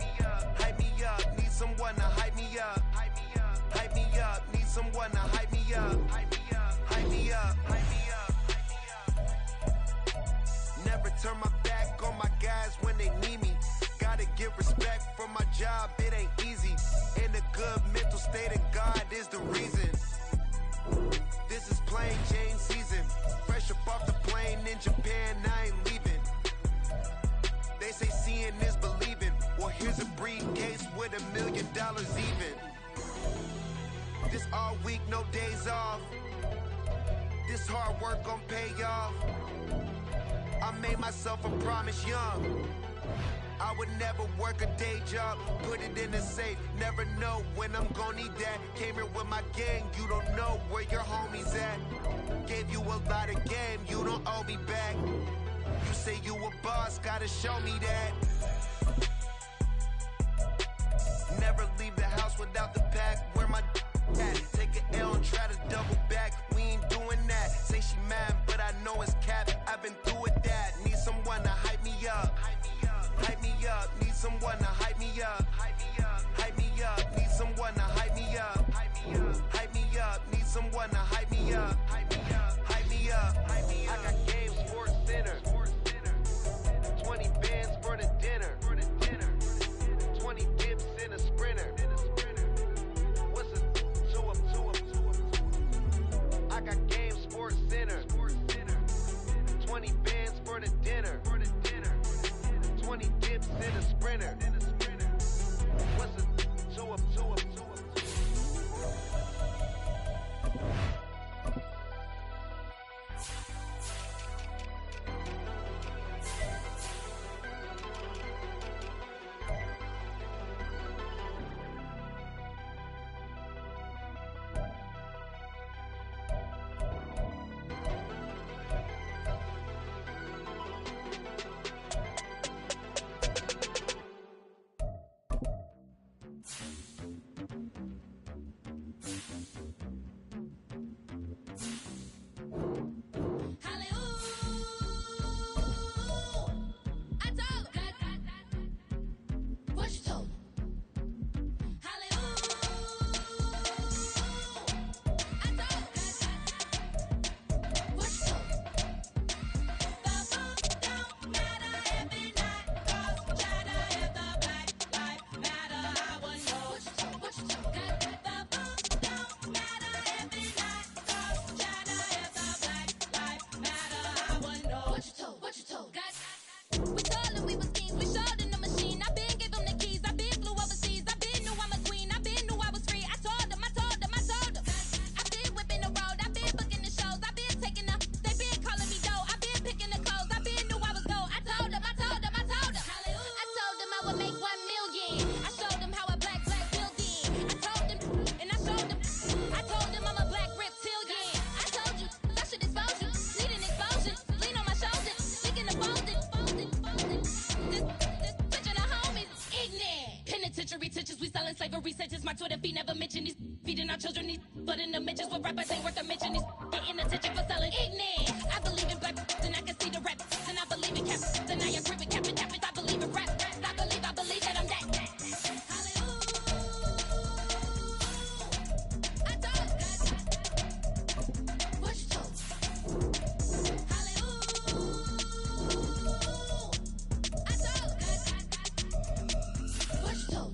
me up. Need someone to hype me up. Hype me up. Need someone to hype me up. Hype me up. Never turn my back on my guys when they need me. Gotta give respect for my job, it ain't easy. In a good mental state and God is the reason. This is plain Jane season. Fresh up off the plane in Japan, I ain't leaving. They say seeing is believing. Well, here's a briefcase with $1 million even. This all week, no days off. This hard work gon' pay off. I made myself a promise young. I would never work a day job, put it in the safe, never know when I'm gon' need that. Came here with my gang, you don't know where your homies at. Gave you a lot of game, you don't owe me back. You say you a boss, gotta show me that. Never leave the house without the pack, where my at. Take an L and try to double back, we ain't doing that. Say she mad, but I know it's cap, I've been through with that. Need someone to hype me up. Hype me up, need someone to hype me up. Hype me up, need someone to hype me up. Hype me up, need someone to hype me up. Hype me up, I got Game Sports Center. 20 bands for the dinner. 20 dips in a sprinter. What's a 2 up? I got Game Sports Center. 20 bands for the dinner. 20 dips in a sprinter. What's a 2 up? Slavery sentences, my Twitter feed never mention these. Feeding our children these, but in the mentions what rappers ain't worth a mention these. Getting attention for selling ignorant. I believe in black, and I can see the rap. And I believe in cap, and I agree with cap and cap. I believe in rap. I believe that I'm that. I told what you told. I told what you told.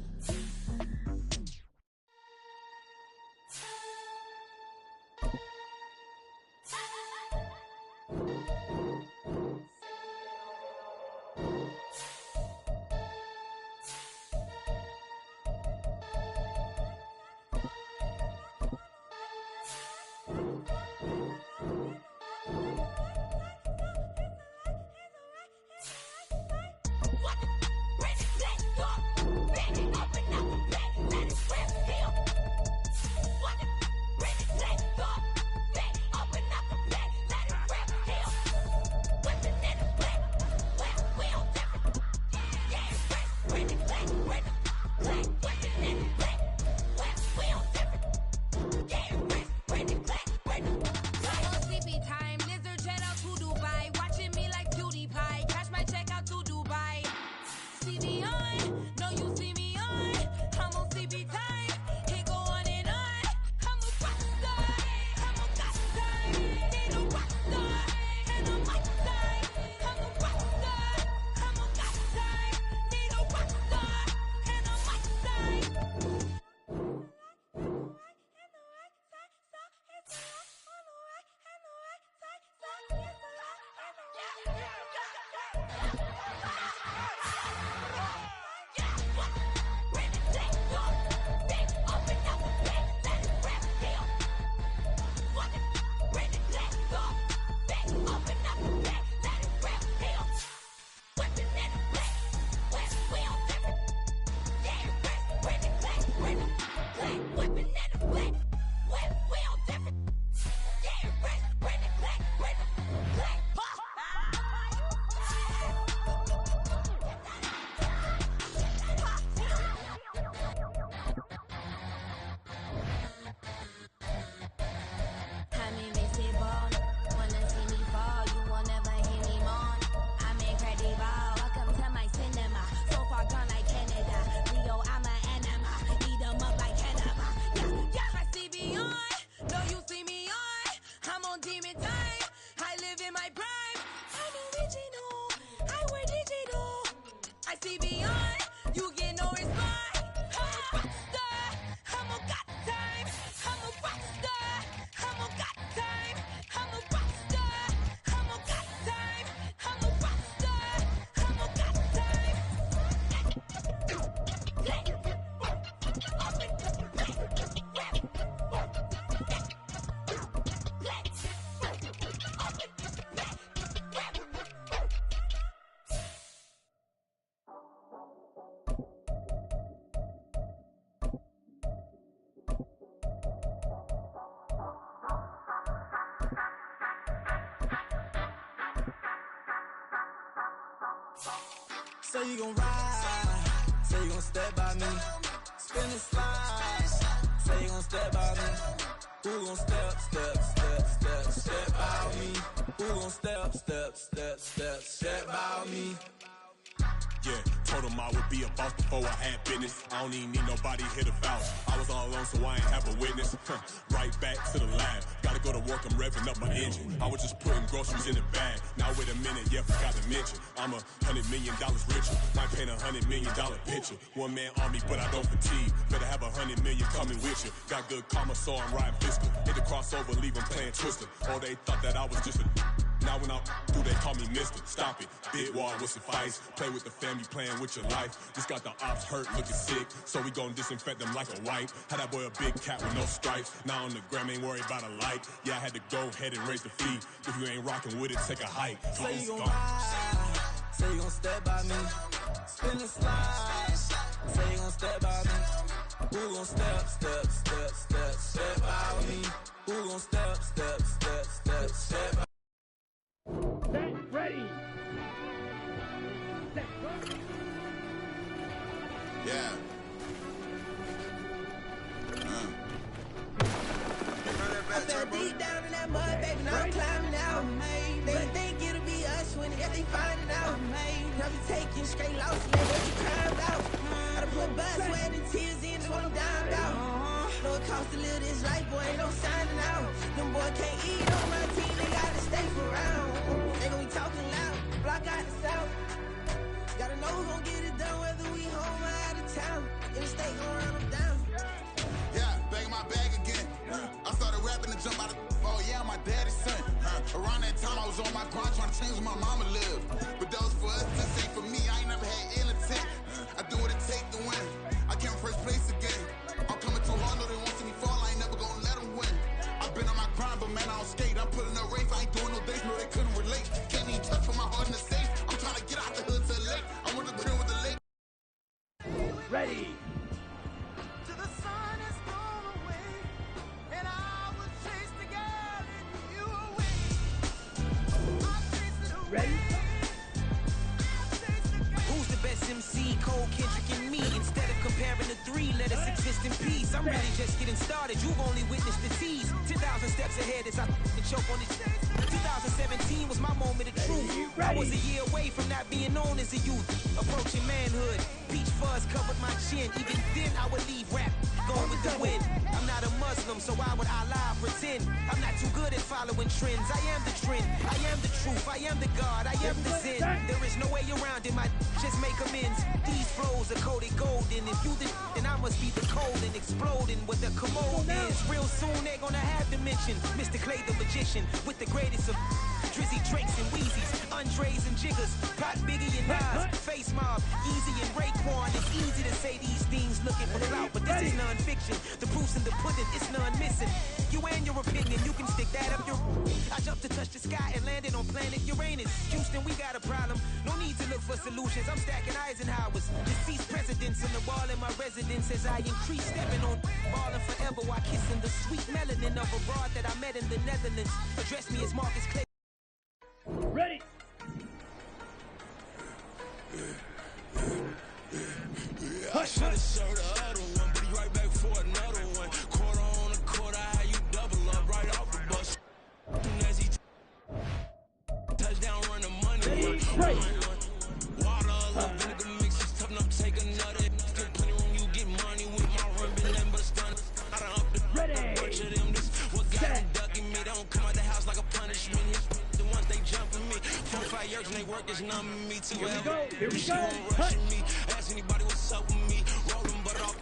in my prime. I'm original, I wear digital. I see beyond, you get no response. I'm a rock star, I'm a got time. I'm a rock star, I'm a got time. I'm a rock star, I'm a got time. I'm a rock star, I'm a got time. Say you gon' ride, say you gon' step by me, spin and slide, say you gon' step by me, who gon' step by me, who gon' step by me. Yeah, told him I would be a boss before I had business. I don't even need nobody here to vouch. I was all alone, so I ain't have a witness. Right back to the lab. Gotta go to work, I'm revving up my engine. I was just putting groceries in the bag. Now wait a minute, yeah, forgot to mention. I'm $100 million richer. Might paint $100 million picture. One man army, but I don't fatigue. Better have $100 million coming with you. Got good karma, so I'm riding fiscal. Hit the crossover, leave them playing Twister. Oh, they thought that I was just a... Now when I do, they call me Mister. Stop it. Big wall will suffice. Play with the family, playing with your life. Just got the ops hurt, looking sick. So we gon' disinfect them like a wipe. Had that boy a big cat with no stripes. Now on the gram, ain't worried about a light. Yeah, I had to go ahead and raise the fee. If you ain't rocking with it, take a hike. Say you gon' ride, say you gon' step by me, spin and slide. Say you gon' step by me, who gon' step by me, who gon' step by me. Ready. Yeah. I fell deep down in that mud, baby, now I'm climbing out. They think it'll be us when they find it out. I'll be taking straight loss and let you climb out. I done put blood, sweat, and tears in, that's what I'm down out. Know it costs to live this life, boy, ain't no signing out. Them boy can't eat on my team, they gotta stay for round. They gon' be talking loud, block out the south. Gotta know who gon' get it done, whether we home or out of town. In the state gon' run them down. Yeah, back in my bag again. I started rapping to jump out of oh yeah, I'm my daddy's son. Around that time I was on my grind trying to change where my mama lived. But that was for us, this ain't for me. I ain't never had ill intent. I do what it take to win. I came first place again. I'm coming too hard, no they won't see me fall. I ain't never gonna let them win. I've been on my grind, but man I don't skate. I'm putting up race, I ain't doing no days, no they couldn't relate. Can't even touch for my heart in the safe. I'm trying to get out the hood to the lake. I want to crib with the lake. Ready. Ready? Who's the best MC? Cole, Kendrick, and me. Instead of comparing the three, let us exist in peace. I'm really just getting started. You've only witnessed the tease. 10,000 steps ahead as I choke on this. 2017 was my moment of truth. I was a year away from not being known as a youth. Approaching manhood. Peach fuzz covered my chin. Even then I would leave rap going with the wind. I'm not a Muslim, so why would Allah pretend? I'm not too good at following trends. I am the trend. I am the truth. I am the God. I am the Zen. There is no way around it. My just make amends. These flows are coated golden. If you the then I must be the cold and exploding what the commode is. Real soon they're gonna have to mention Mr. Clay the magician with the greatest of Drizzy, Drakes, and Weezys, Andres and Jiggers, Pop, Biggie, and Nas, Face Mob, Easy and Raekwon. It's easy to say these things looking for clout, but this is non-fiction. The proof's in the pudding, it's none missing. You and your opinion, you can stick that up your... I jumped to touch the sky and landed on planet Uranus. Houston, we got a problem. No need to look for solutions. I'm stacking Eisenhowers. Deceased presidents on the wall in my residence as I increase stepping on ballin' forever while kissing the sweet melanin of a broad that I met in the Netherlands. Address me as Marcus Clay. Ready. I should've showed the other one, but he right back for another one. Quarter on a quarter, how you double up right off the bus. As he touchdown, run the money. Water, a little vinegar mix, just toughen up, take another. Still plenty room, you get money with my run, been nothing but a stun. I done up the bunch of them. This what got them ducking me. They don't come out the house like a punishment. The ones they like Yerks and they work is numbing me too. Here we go. Here we She go. won't rush me. Ask anybody what's up with me. Rolling but off.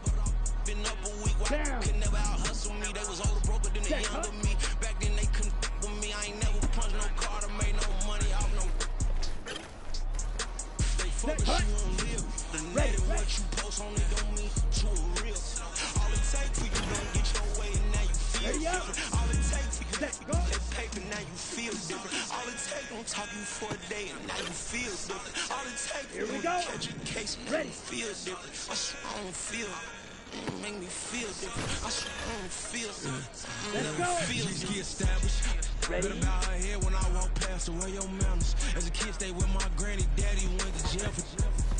Been up a week. Why could never out hustle me? They was older, broker than the younger me. Back then they couldn't with me. I ain't never punched no card or made no money off no. They focus you on live. The net and what you post on it don't mean you a real. All it takes for you don't get your way and now you feel different. All it takes for you to get that paper now you feel different. All it takes don't talk you for a day and now you feel different. All it takes for you to catch a case and now you feel different. I swear I don't feel make me feel different. I swear I don't feel Just get established. Better bow her head when I walk past her. Where your manners? As a kid, stay with my granny. Daddy went to jail for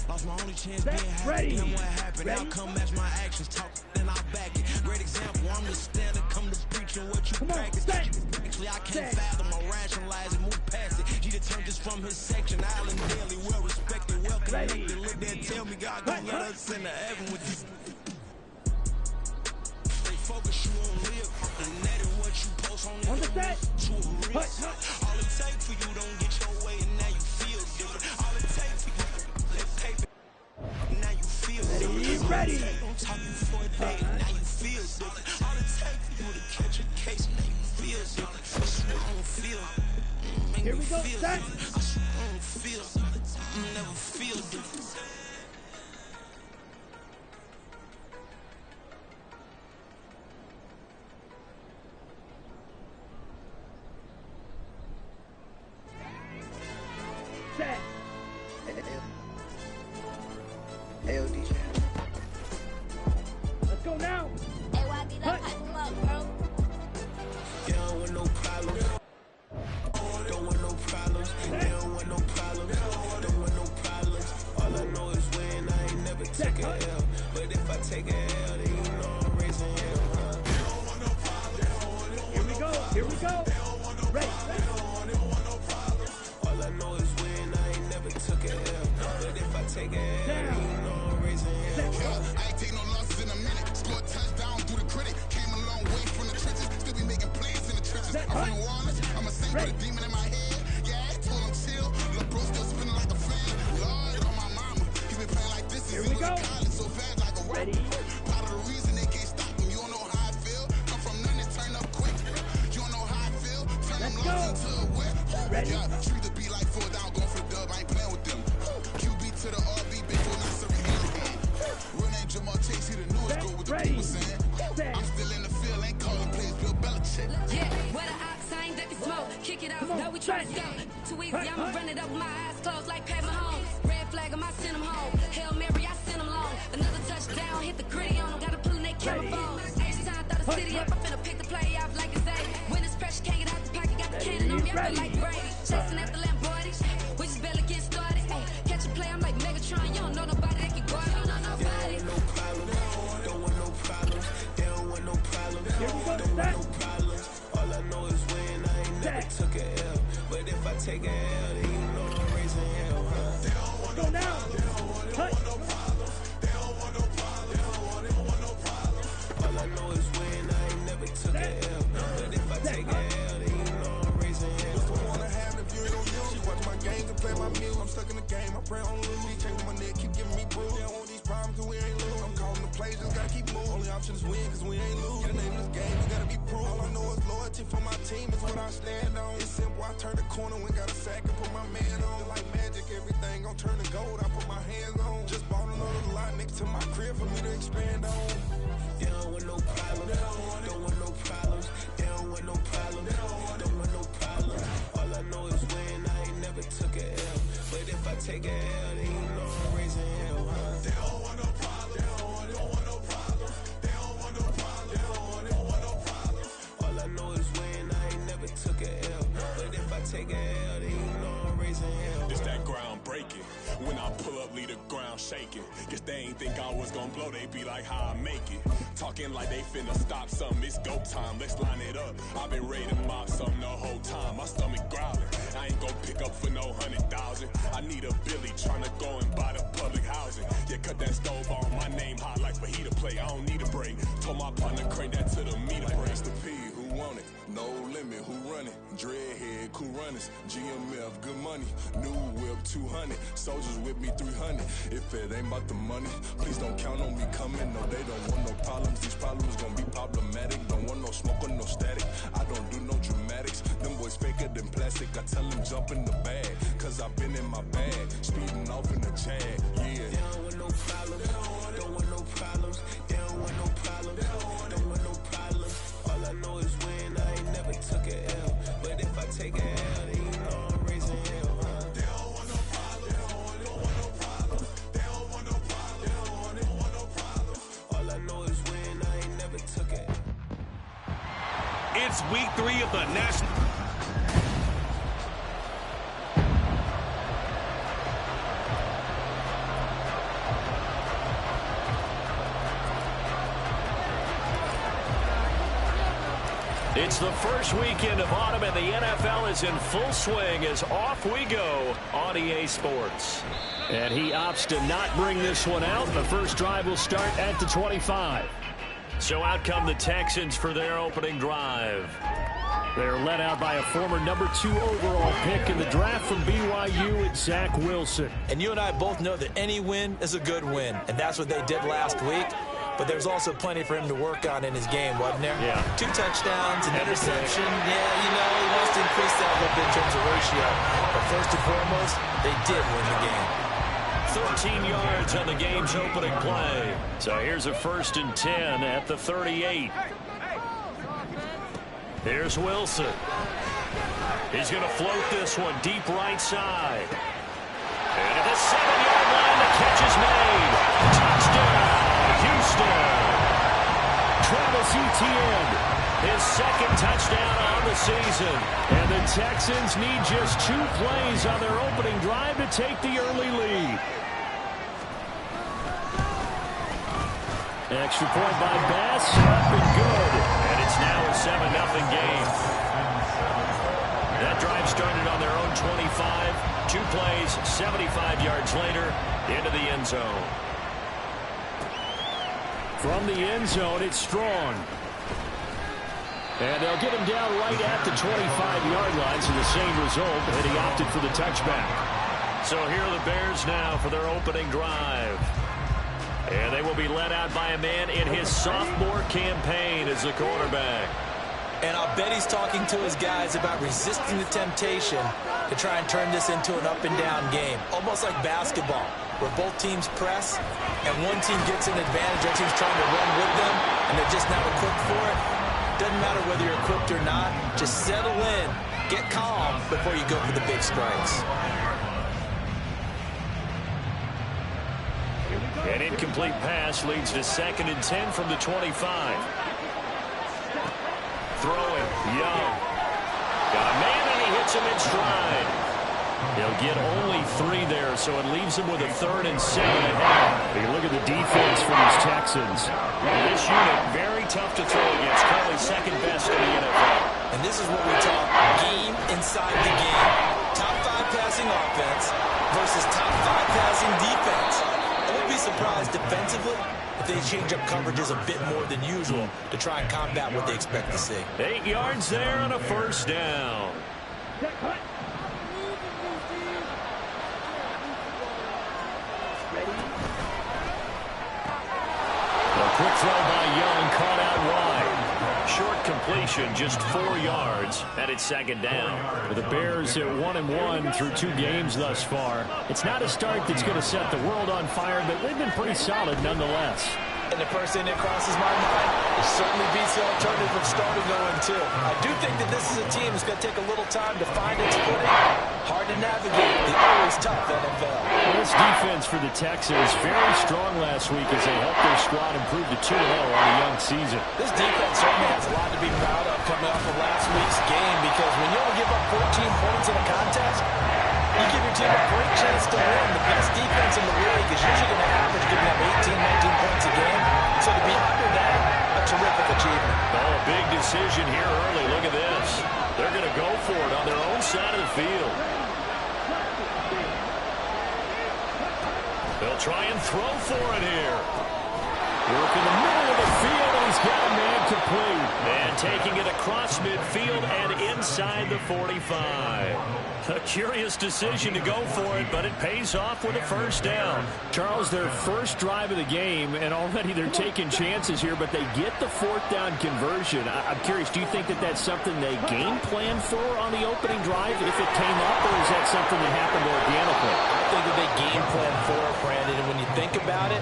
lost my only chance being happy. Then what happened? Outcome match my actions. Talk, then I back it. Great example. I'm the standard. Come to preach and what you practice. Actually, I can't fathom or rationalize it. Move past it. He just turned this from his section. Island daily, well respected, well connected. Look there, tell me God gon' let us in the heaven with this. Focus you on live. The net and what you post on it don't to a risk. All it takes for you don't get your way and now you feel different. All it takes for you that paper now you feel different. Ready. Don't talk you for a day and now you feel different. All it takes for you to catch a case and now you feel different. I swear I don't feel. Here we go. I swear I don't feel. I never feel different. AOD champ. Let's go now. AYB, that pipe him up, bro. You don't want no problems. Don't want no problems. They don't want no problems. Don't want no problems. All I know is when I ain't never took a L. But if I take a L, then you know I'm raising hell. They don't want no problems. Here we go. Here we go. Ready. All I know is when I ain't never took a L. But if I take a L, then you know I'm raising hell. I ain't take no losses in a minute. Scored touchdown through the critic. Came a long way from the trenches. Still be making plays in the trenches. I'm from New Orleans. I'm a saint with a demon in my head. Yeah, I told him chill. Lil' bro still spinning like a fan. Lord on my mama. He been playing like this since he was in college. So fast like a rapper. Part of the reason they can't stop him. You don't know how I feel. Come from nothing, turn up quick. You don't know how I feel. Turn them lungs into a whip. Yeah, treat the beat like 4 down, going for the dub. I ain't playing with them. QB to the RB, big fool, not serving hand in hand. Real name Jamal Chase, he the newest goal with the people saying. I'm still in the field, ain't calling plays, Bill Belichick. Yeah, where the ops ain't that can smoke. Kick it out, know we try to go. Too easy, I'ma run it up with my eyes closed like Pat Mahomes. Red flag, I send him home. Hail Mary, I send him long. Another touchdown, hit the gritty on him. Gotta pull in that camera phone. H-time, throw the city up. I'm finna pick the play off like it's A. When it's pressure, can't get out the pocket. Got the cannon on me, I feel like Brady. Chasing at the Lamborghini. We just barely get started. Ay, catch a play, I'm like Megatron. You don't know nobody that can guard it. You don't know nobody. No problem. Don't want no problems. They don't want no problems. Don't want no problems. All I know is when I ain't never took a L. But if I take a L, then you know I'm raising hell, huh? They don't want no problems. They don't want no problems. They don't want no problems. They don't want no problems. All I know is when I ain't never took a L. But if I take a L, then you know I'm raising hell. What's the one I have if you ain't on you? She watch my game and play my music. I'm stuck in the game, I pray on lose. He chain with my neck, keep giving me bruise. They don't want these problems cause we ain't lose. I'm calling the plays, just gotta keep moving. Only option is win cause we ain't lose. Get a name in this game, you gotta be proof. All I know is loyalty for my team is what I stand on. It's simple, I turn the corner when got a sack and put my man on. Like magic, everything gon' turn to gold, I put my hands on. Just bought another lot next to my crib for me to expand on. They don't want no problems. Don't want no problems. They don't want no problems. Don't want no problems. All I know is when I ain't never took a L. But if I take a L, then you know I'm raising hell, huh? They don't want no problems. They don't want no problems. They don't want no problems. They don't want no problems. All I know is when I ain't never took a L. But if I take a L, then you know I'm raising hell. It's that ground breaking. When I pull up, leave the ground shaking. Guess they ain't think I was gonna blow, they be like, how I make it. Talking like they finna stop something, it's go time, let's line it up. I've been ready to mob something the whole time, my stomach growling. I ain't gon' pick up for no 100,000. I need a Billy tryna go and buy the public housing. Yeah, cut that stove on, my name hot like fajita play, I don't need a break. Told my partner crank that to the meter break. Mr. P, who want it? No limit, who run it? Dreadhead, who run runners. GMF, good money. New whip, 200. Soldiers with me, 300. If it ain't about the money, please don't count on me coming. No, they don't want no problems. These problems gonna be problematic. Don't want no smoke or no static. I don't do no dramatics. Them boys faker than plastic. I tell them jump in the bag, cause I've been in my bag. Speeding off in the Jag, yeah. They don't want no problems. Don't want no problems. They don't want no problems. Don't want no problems. All I know is win. I ain't never took a L. But if I take a L, then you know I'm raising hell, huh? They don't want no problems. They don't want no problems. They don't want no problems. They don't want no problems. All I know is win. I ain't never took a L. It's week 3 of the National. It's the first weekend of autumn, and the NFL is in full swing as off we go on EA Sports. And he opts to not bring this one out. The first drive will start at the 25. So out come the Texans for their opening drive. They're led out by a former number 2 overall pick in the draft from BYU, it's Zach Wilson. And you and I both know that any win is a good win, and that's what they did last week. But there's also plenty for him to work on in his game, wasn't there? Yeah. 2 touchdowns, an interception. Yeah, you know, he wants to increase that a little bit in terms of ratio. But first and foremost, they did win the game. 13 yards on the game's opening play. So here's a 1st and 10 at the 38. Here's Wilson. He's going to float this one deep right side. And at the 7-yard line, the catch is made. Touchdown, Houston. Travis Etienne, his 2nd touchdown on the season. And the Texans need just 2 plays on their opening drive to take the early lead. Extra point by Bass, up and good. And it's now a 7-0 game. That drive started on their own 25. 2 plays, 75 yards later, into the end zone. From the end zone, it's Strong. And they'll get him down right at the 25-yard line, so the same result, and he opted for the touchback. So here are the Bears now for their opening drive. And they will be led out by a man in his sophomore campaign as the quarterback. And I'll bet he's talking to his guys about resisting the temptation to try and turn this into an up-and-down game. Almost like basketball, where both teams press, and one team gets an advantage, the other team's trying to run with them, and they're just not equipped for it. Doesn't matter whether you're equipped or not. Just settle in, get calm before you go for the big strikes. An incomplete pass leads to 2nd and 10 from the 25. Throwing, Young. Got a man, and he hits him in stride. He'll get only 3 there, so it leaves him with a 3rd and 7 ahead. You look at the defense for these Texans. This unit, very tough to throw against. Currently 2nd best in the NFL. And this is what we talk game inside the game. Top 5 passing offense versus top 5 passing defense. I wouldn't be surprised defensively if they change up coverages a bit more than usual to try and combat what they expect to see. 8 yards there on a 1st down. A quick throw by Young, caught out wide. Short completion, just 4 yards, and it's 2nd down. The Bears at 1-1 through 2 games thus far. It's not a start that's going to set the world on fire, but they've been pretty solid nonetheless. And the first thing that crosses my mind, it certainly beats the alternative of starting 0-2. I do think that this is a team that's going to take a little time to find its footing. Hard to navigate the always tough NFL. Well, this defense for the Texans very strong last week as they helped their squad improve to 2-0 on a young season. This defense certainly has a lot to be proud of coming off of last week's game, because when you only give up 14 points in a contest, you give your team a great chance to win. The best defense in the league is usually going to average giving up 18, 19 points a game. So to be under that, a terrific achievement. Oh, a big decision here early. Look at this. They're going to go for it on their own side of the field. They'll try and throw for it here. Working the middle of the field, and he's got a man complete. And taking it across midfield and inside the 45. A curious decision to go for it, but it pays off with a first down. Charles, their first drive of the game, and already they're taking chances here, but they get the fourth down conversion. I'm curious, do you think that that's something they game plan for on the opening drive if it came up, or is that something that happened organically? I think that they game plan for it, Brandon, and when you think about it,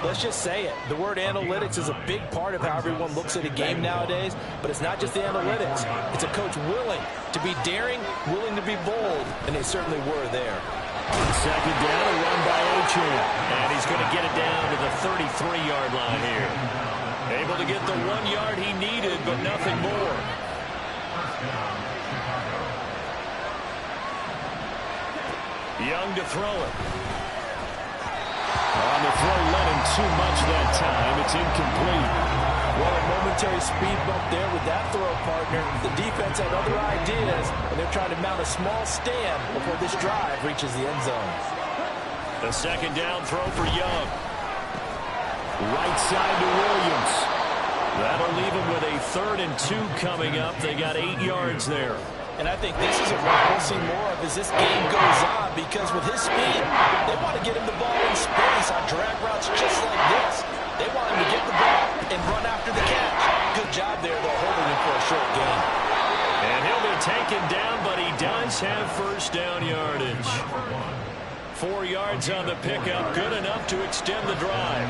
let's just say it. The word analytics is a big part of how everyone looks at a game nowadays, but it's not just the analytics. It's a coach willing to be daring, willing to be bold, and they certainly were there. Second down, a run by Achane. And he's going to get it down to the 33-yard line here. Able to get the 1 yard he needed, but nothing more. Young to throw it. On the throw, let him too much that time. It's incomplete. Well, a momentary speed bump there with that throw, partner. The defense had other ideas, and they're trying to mount a small stand before this drive reaches the end zone. The second down throw for Young. Right side to Williams. That'll leave him with a 3rd and 2 coming up. They got 8 yards there. And I think this is what we'll see more of as this game goes on, because with his speed, they want to get him the ball in space on drag routes just like this. They want him to get the ball and run after the catch. Good job there, though, holding him for a short gain. And he'll be taken down, but he does have first down yardage. 4 yards on the pickup, good enough to extend the drive.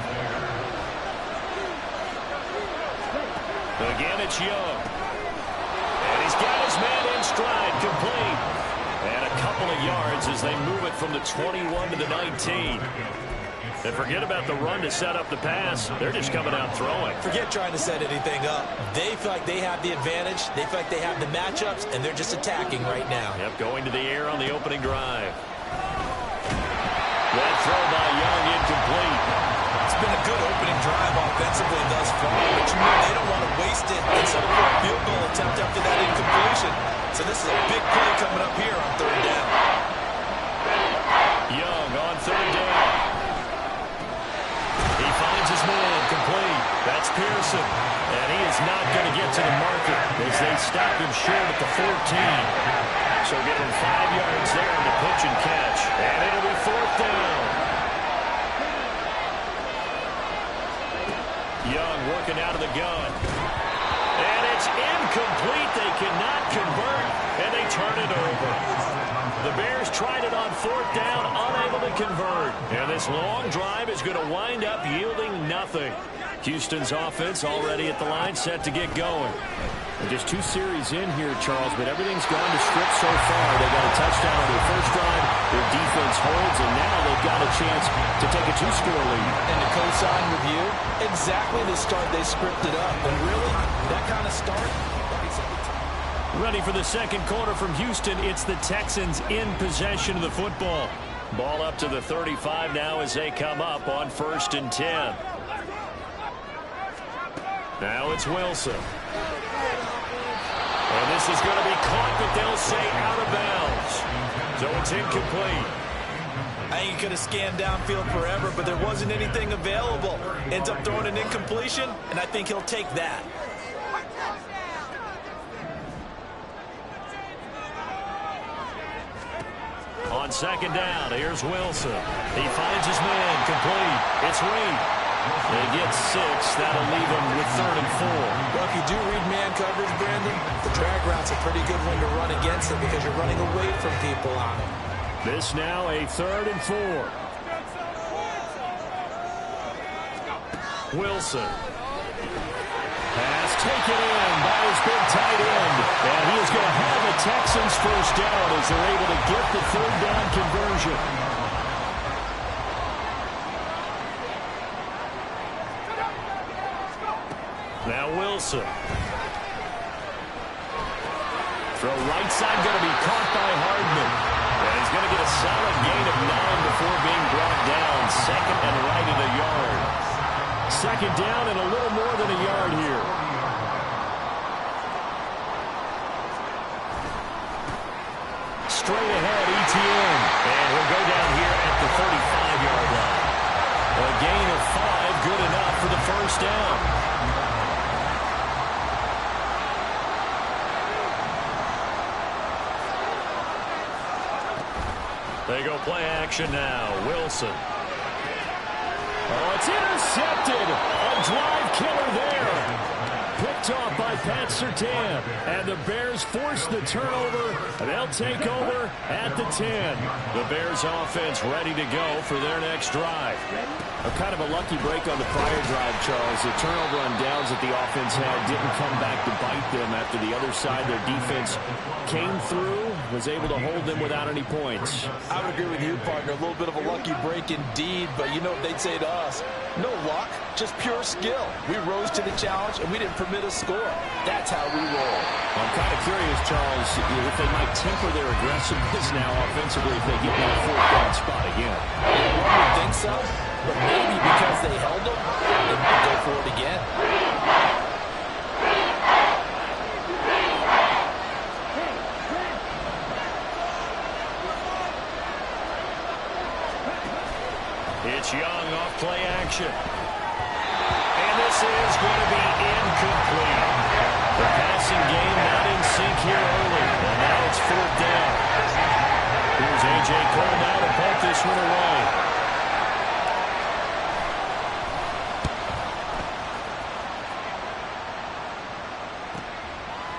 Again, it's Young. And he's got his man in stride, complete. And a couple of yards as they move it from the 21 to the 19. And forget about the run to set up the pass. They're just coming out throwing. Forget trying to set anything up. They feel like they have the advantage. They feel like they have the matchups, and they're just attacking right now. Yep, going to the air on the opening drive. That throw by Young incomplete. It's been a good opening drive offensively thus far, but you know they don't want to waste it and settle for a field goal attempt after that incompletion. So this is a big play coming up here on 3rd down. Young on 3rd down. He finds his man complete. That's Pearson. And he is not going to get to the marker as they stop him short at the 14. So give him 5 yards there in the pitch and catch. And it'll be 4th down. Young working out of the gun. And it's incomplete. They cannot convert, and they turn it over. The Bears tried it on 4th down, unable to convert. And this long drive is going to wind up yielding nothing. Houston's offense already at the line, set to get going. And just 2 series in here, Charles, but everything's gone to script so far. They got a touchdown on their first drive. Their defense holds, and now they've got a chance to take a 2-score lead. And to co-sign with you, exactly the start they scripted up. And really, that kind of start. Ready for the second quarter from Houston. It's the Texans in possession of the football. Ball up to the 35 now as they come up on 1st and 10. Now it's Wilson. And this is going to be caught, but they'll say out of bounds. So it's incomplete. I think he could have scanned downfield forever, but there wasn't anything available. Ends up throwing an incompletion, and I think he'll take that. On 2nd down, here's Wilson. He finds his man, complete. It's Reed. They get 6. That'll leave them with 3rd and 4. Well, if you do read man coverage, Brandon, the drag route's a pretty good one to run against them because you're running away from people on it. This now a 3rd and 4. Wilson. Pass taken in by his big tight end. And he is going to have the Texans first down as they're able to get the 3rd down conversion. Now Wilson. Throw right side going to be caught by Hardman. And he's going to get a solid gain of 9 before being brought down. 2nd and right at a yard. 2nd down and a little more than a yard here. Straight ahead, Etienne. And he'll go down here at the 35-yard line. A gain of 5 good enough for the first down. They go play action now. Wilson. Oh, it's intercepted. A drive killer there. Picked off by Pat Surtain. And the Bears force the turnover. And they'll take over at the 10. The Bears offense ready to go for their next drive. A kind of a lucky break on the prior drive, Charles. The turnover on downs that the offense had didn't come back to bite them after the other side. Their defense came through, was able to hold them without any points. I would agree with you, partner. A little bit of a lucky break indeed, but you know what they'd say to us? No luck, just pure skill. We rose to the challenge, and we didn't permit a score. That's how we roll. I'm kind of curious, Charles, if they might temper their aggressiveness now offensively if they get that fourth down spot again. One would think so, but maybe because they held them, they might go for it again. It's Young off play action. And this is going to be incomplete. The passing game not in sync here early. And now it's fourth down. Here's A.J. Cole now to punt this one away.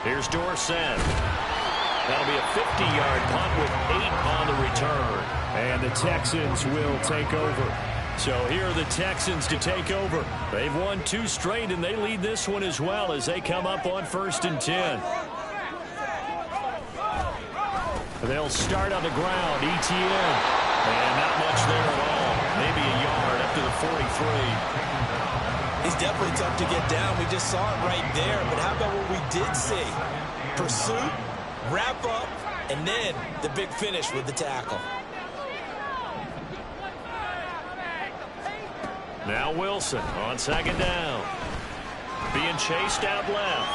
Here's Dorsett. That'll be a 50-yard punt with 8 on the return. And the Texans will take over. So here are the Texans to take over. They've won 2 straight, and they lead this one as well as they come up on 1st and 10. They'll start on the ground. ETN. And not much there at all. Maybe a yard up to the 43. He's definitely tough to get down. We just saw it right there. But how about what we did see? Pursuit, wrap up, and then the big finish with the tackle. Now Wilson on 2nd down. Being chased out left.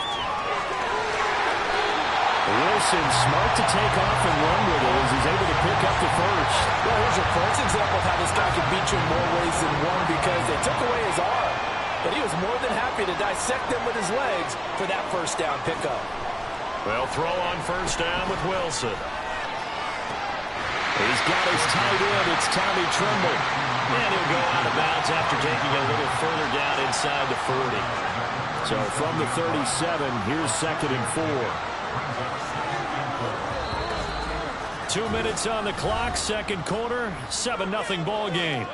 Wilson smart to take off and run with it as he's able to pick up the first. Well, here's your first example of how this guy can beat you in more ways than one because they took away his arm. But he was more than happy to dissect them with his legs for that first down pickup. They'll throw on 1st down with Wilson. He's got his tight end. It's Tommy Tremble. And he'll go out of bounds after taking a little further down inside the 40. So from the 37, here's 2nd and 4. 2 minutes on the clock, 2nd quarter, 7-0 ball game.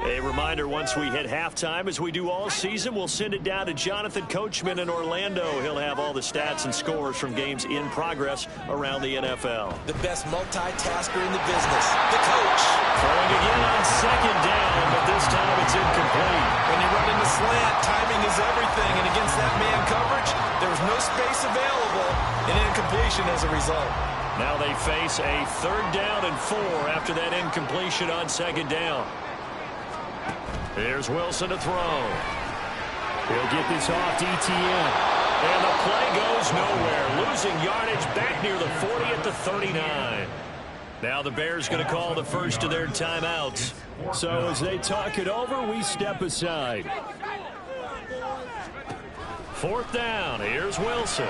A reminder, once we hit halftime, as we do all season, we'll send it down to Jonathan Coachman in Orlando. He'll have all the stats and scores from games in progress around the NFL. The best multitasker in the business, the coach. Throwing again on 2nd down, but this time it's incomplete. When you run in the slant, timing is everything, and against that man coverage, there was no space available, and incompletion as a result. Now they face a 3rd down and 4 after that incompletion on 2nd down. Here's Wilson to throw. He'll get this off to ETN. And the play goes nowhere. Losing yardage back near the 40 at the 39. Now the Bears going to call the first of their timeouts. So as they talk it over, we step aside. 4th down. Here's Wilson.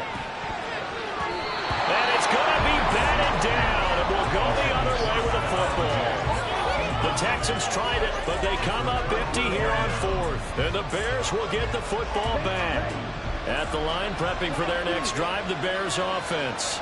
And it's going to be batted down. It will go the other way with the football. The Texans tried it, but they come up empty here on 4th. And the Bears will get the football back. At the line, prepping for their next drive, the Bears offense.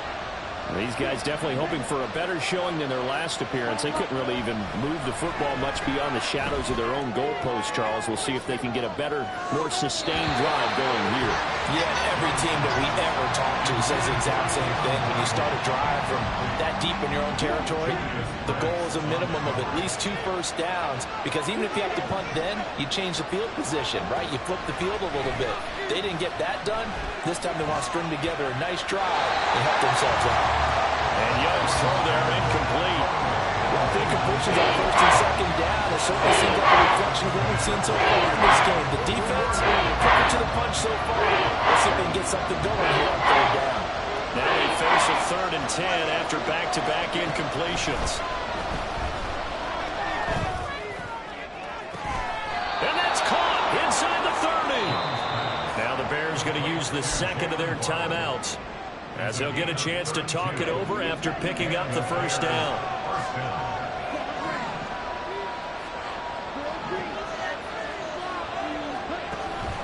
These guys definitely hoping for a better showing than their last appearance. They couldn't really even move the football much beyond the shadows of their own goalpost, Charles. We'll see if they can get a better, more sustained drive going here. Yeah, every team that we ever talk to says the exact same thing. When you start a drive from that deep in your own territory, the goal is a minimum of at least 2 first downs, because even if you have to punt then, you change the field position, right? You flip the field a little bit. They didn't get that done. This time they want to string together a nice drive and help themselves out. And Young's throw there incomplete. Well, I think completions on 1st and 2nd down. It certainly seems like a reflection of what we've seen so far in this game. The defense, quicker to the punch so far. Let's see if they can get something going here on 3rd down. Now they face a 3rd and 10 after back-to-back incompletions. use the second of their timeouts, as they'll get a chance to talk it over after picking up the first down.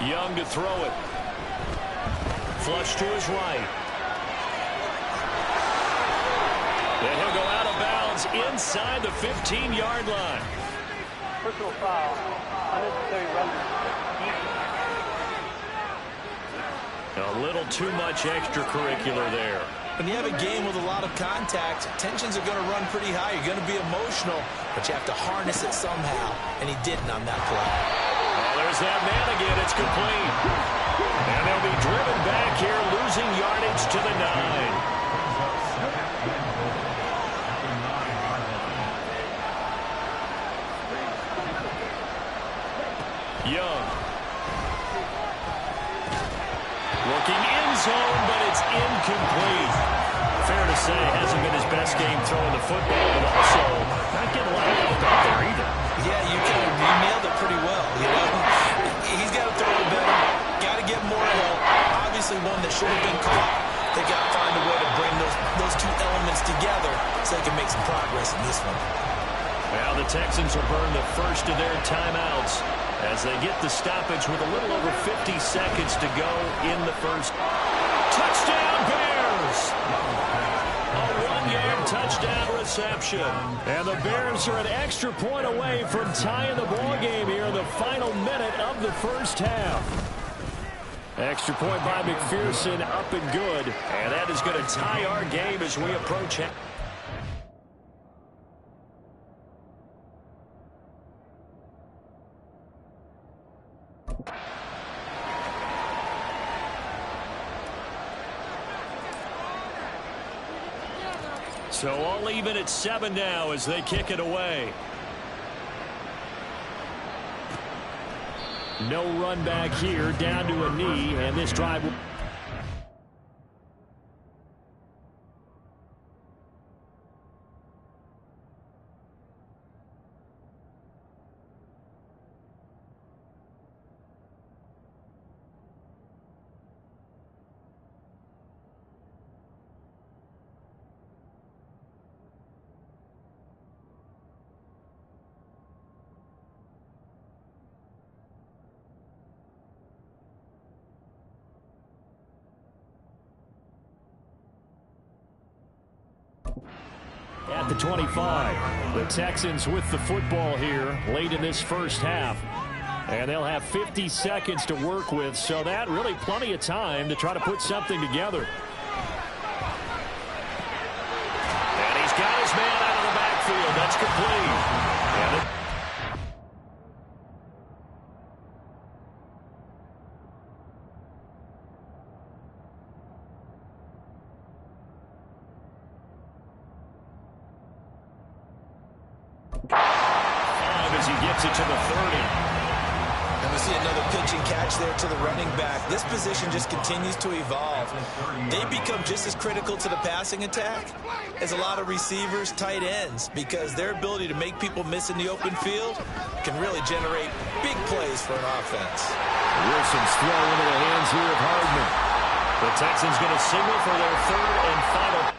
Young to throw it. Flush to his right. And he'll go out of bounds inside the 15-yard line. Personal foul, unnecessary roughness. A little too much extracurricular there. When you have a game with a lot of contact, tensions are going to run pretty high. You're going to be emotional, but you have to harness it somehow, and he didn't on that play. Oh, there's that man again. It's complete. And they'll be driven back here, losing yardage to the 9. Young. Looking in zone, but it's incomplete. Fair to say, hasn't been his best game throwing the football, but also not getting a lot of help out there either. Yeah, you nailed it pretty well. You know, he's got to throw it better. Got to get more help. Obviously, one that should have been caught. They got to find a way to bring those two elements together so they can make some progress in this one. Now the Texans will burn the first of their timeouts as they get the stoppage with a little over 50 seconds to go in the first. Touchdown, Bears! A 1-yard touchdown reception. And the Bears are an extra point away from tying the ball game here in the final minute of the first half. Extra point by McPherson, up and good. And that is going to tie our game as we approach it. So all even at 7 now as they kick it away. No run back here, down to a knee, and this drive. At the 25, the Texans with the football here late in this first half. And they'll have 50 seconds to work with, so that really plenty of time to try to put something together. And he's got his man out of the backfield. That's complete. As he gets it to the 30. And we see another pitch and catch there to the running back. This position just continues to evolve. They become just as critical to the passing attack as a lot of receivers, tight ends, because their ability to make people miss in the open field can really generate big plays for an offense. Wilson's throw into the hands here of Hardman. The Texans going to signal for their third and final.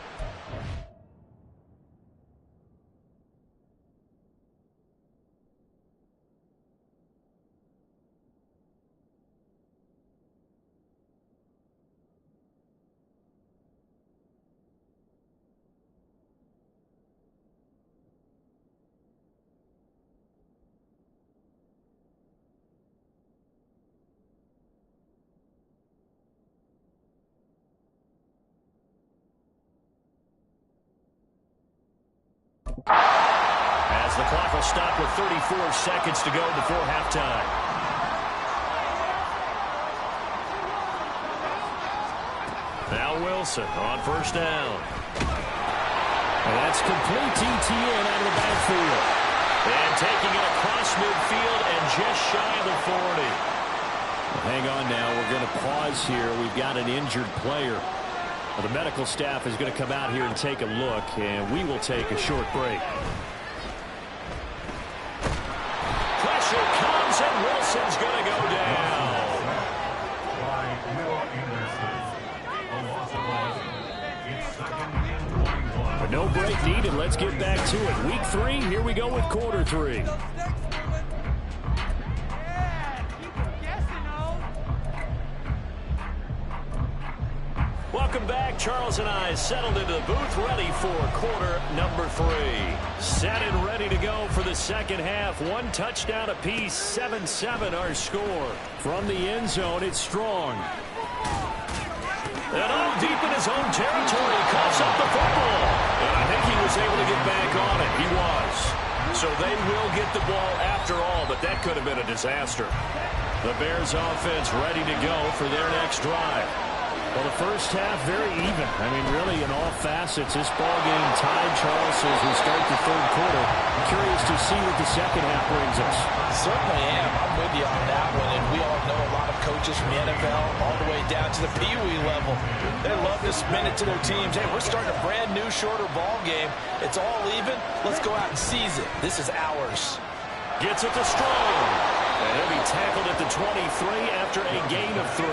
As the clock will stop with 34 seconds to go before halftime. Now Wilson on first down. And that's complete TTN out of the backfield. And taking it across midfield and just shy of the 40. Well, hang on now. We're going to pause here. We've got an injured player. The medical staff is going to come out here and take a look, and we will take a short break. Pressure comes, and Wilson's going to go down. No break needed. Let's get back to it. Week 3, here we go with quarter 3. Welcome back. Charles and I settled into the booth, ready for quarter number 3. Set and ready to go for the second half. 1 touchdown apiece, 7-7 our score. From the end zone, it's Strong. And all deep in his own territory, he coughs up the football. And I think he was able to get back on it. He was. So they will get the ball after all, but that could have been a disaster. The Bears offense ready to go for their next drive. Well, the first half, very even. I mean, really, in all facets, this ball game tied, Charles, as we start the third quarter. I'm curious to see what the second half brings us. Certainly am. I'm with you on that one, and we all know a lot of coaches from the NFL all the way down to the Pee Wee level. They love to spin it to their teams. Hey, we're starting a brand new, shorter ball game. It's all even. Let's go out and seize it. This is ours. Gets it to Strong. And he'll be tackled at the 23 after a gain of 3.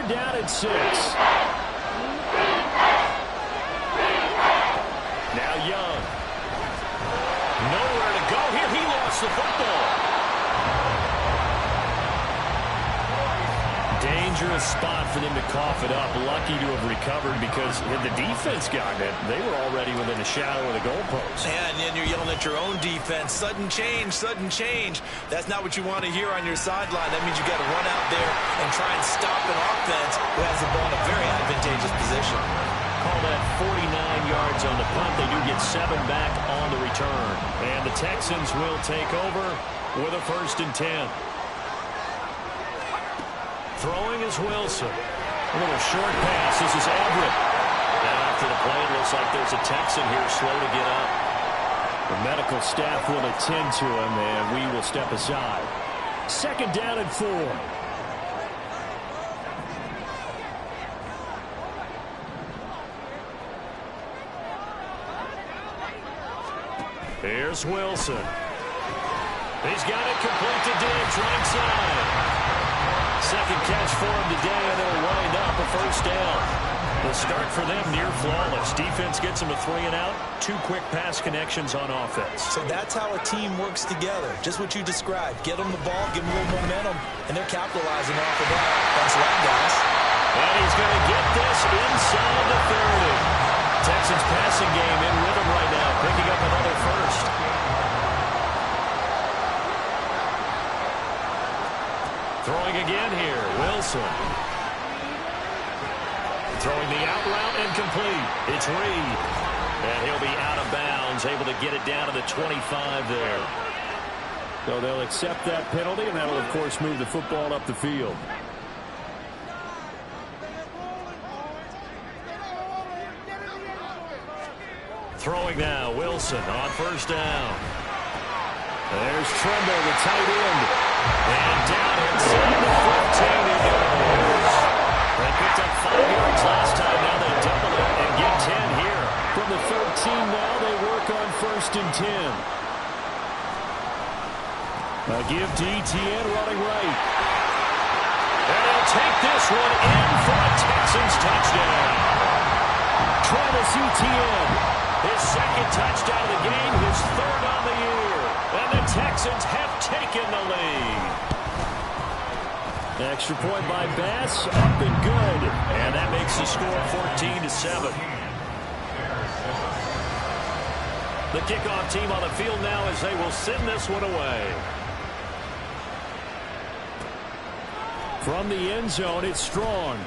Down at 6. Now Young. Nowhere to go here. He lost the football. Dangerous spot for them to cough it up. Lucky to have recovered because had the defense gotten it, they were already within a shadow of the goalpost. Yeah, and then you're yelling at your own defense. Sudden change, sudden change. That's not what you want to hear on your sideline. That means you got to run out there and try and stop an offense who has the ball in a very advantageous position. Call that 49 yards on the punt. They do get 7 back on the return. And the Texans will take over with a 1st and 10. Throwing is Wilson. A little short pass. This is Everett. And after the play, it looks like there's a Texan here slow to get up. The medical staff will attend to him, and we will step aside. 2nd down and 4. Here's Wilson. He's got it complete to Diggs, right side. 2nd catch for him today, and they'll wind up a 1st down. The start for them near flawless. Defense gets them a 3 and out. 2 quick pass connections on offense. So that's how a team works together. Just what you described. Get them the ball, give them a little momentum, and they're capitalizing off of that. Thanks a lot, guys. And he's going to get this inside the 30. Texans passing game in rhythm right now, picking up another 1st. Throwing again here, Wilson. Throwing the out route and complete. It's Reed. And he'll be out of bounds, able to get it down to the 25 there. So they'll accept that penalty, and that'll, of course, move the football up the field. Throwing now, Wilson on 1st down. There's Tremble, the tight end. And down inside the 14 he goes. They picked up 5 yards last time. Now they double it and get 10 here. From the 13 now they work on 1st and 10. A give to Etienne running right. And he'll take this one in for a Texans touchdown. Travis Etienne, his 2nd touchdown of the game, his 3rd on the year. And the Texans have taken the lead. Extra point by Bass, up and good. And that makes the score 14-7. The kickoff team on the field now as they will send this one away. From the end zone, it's Strong.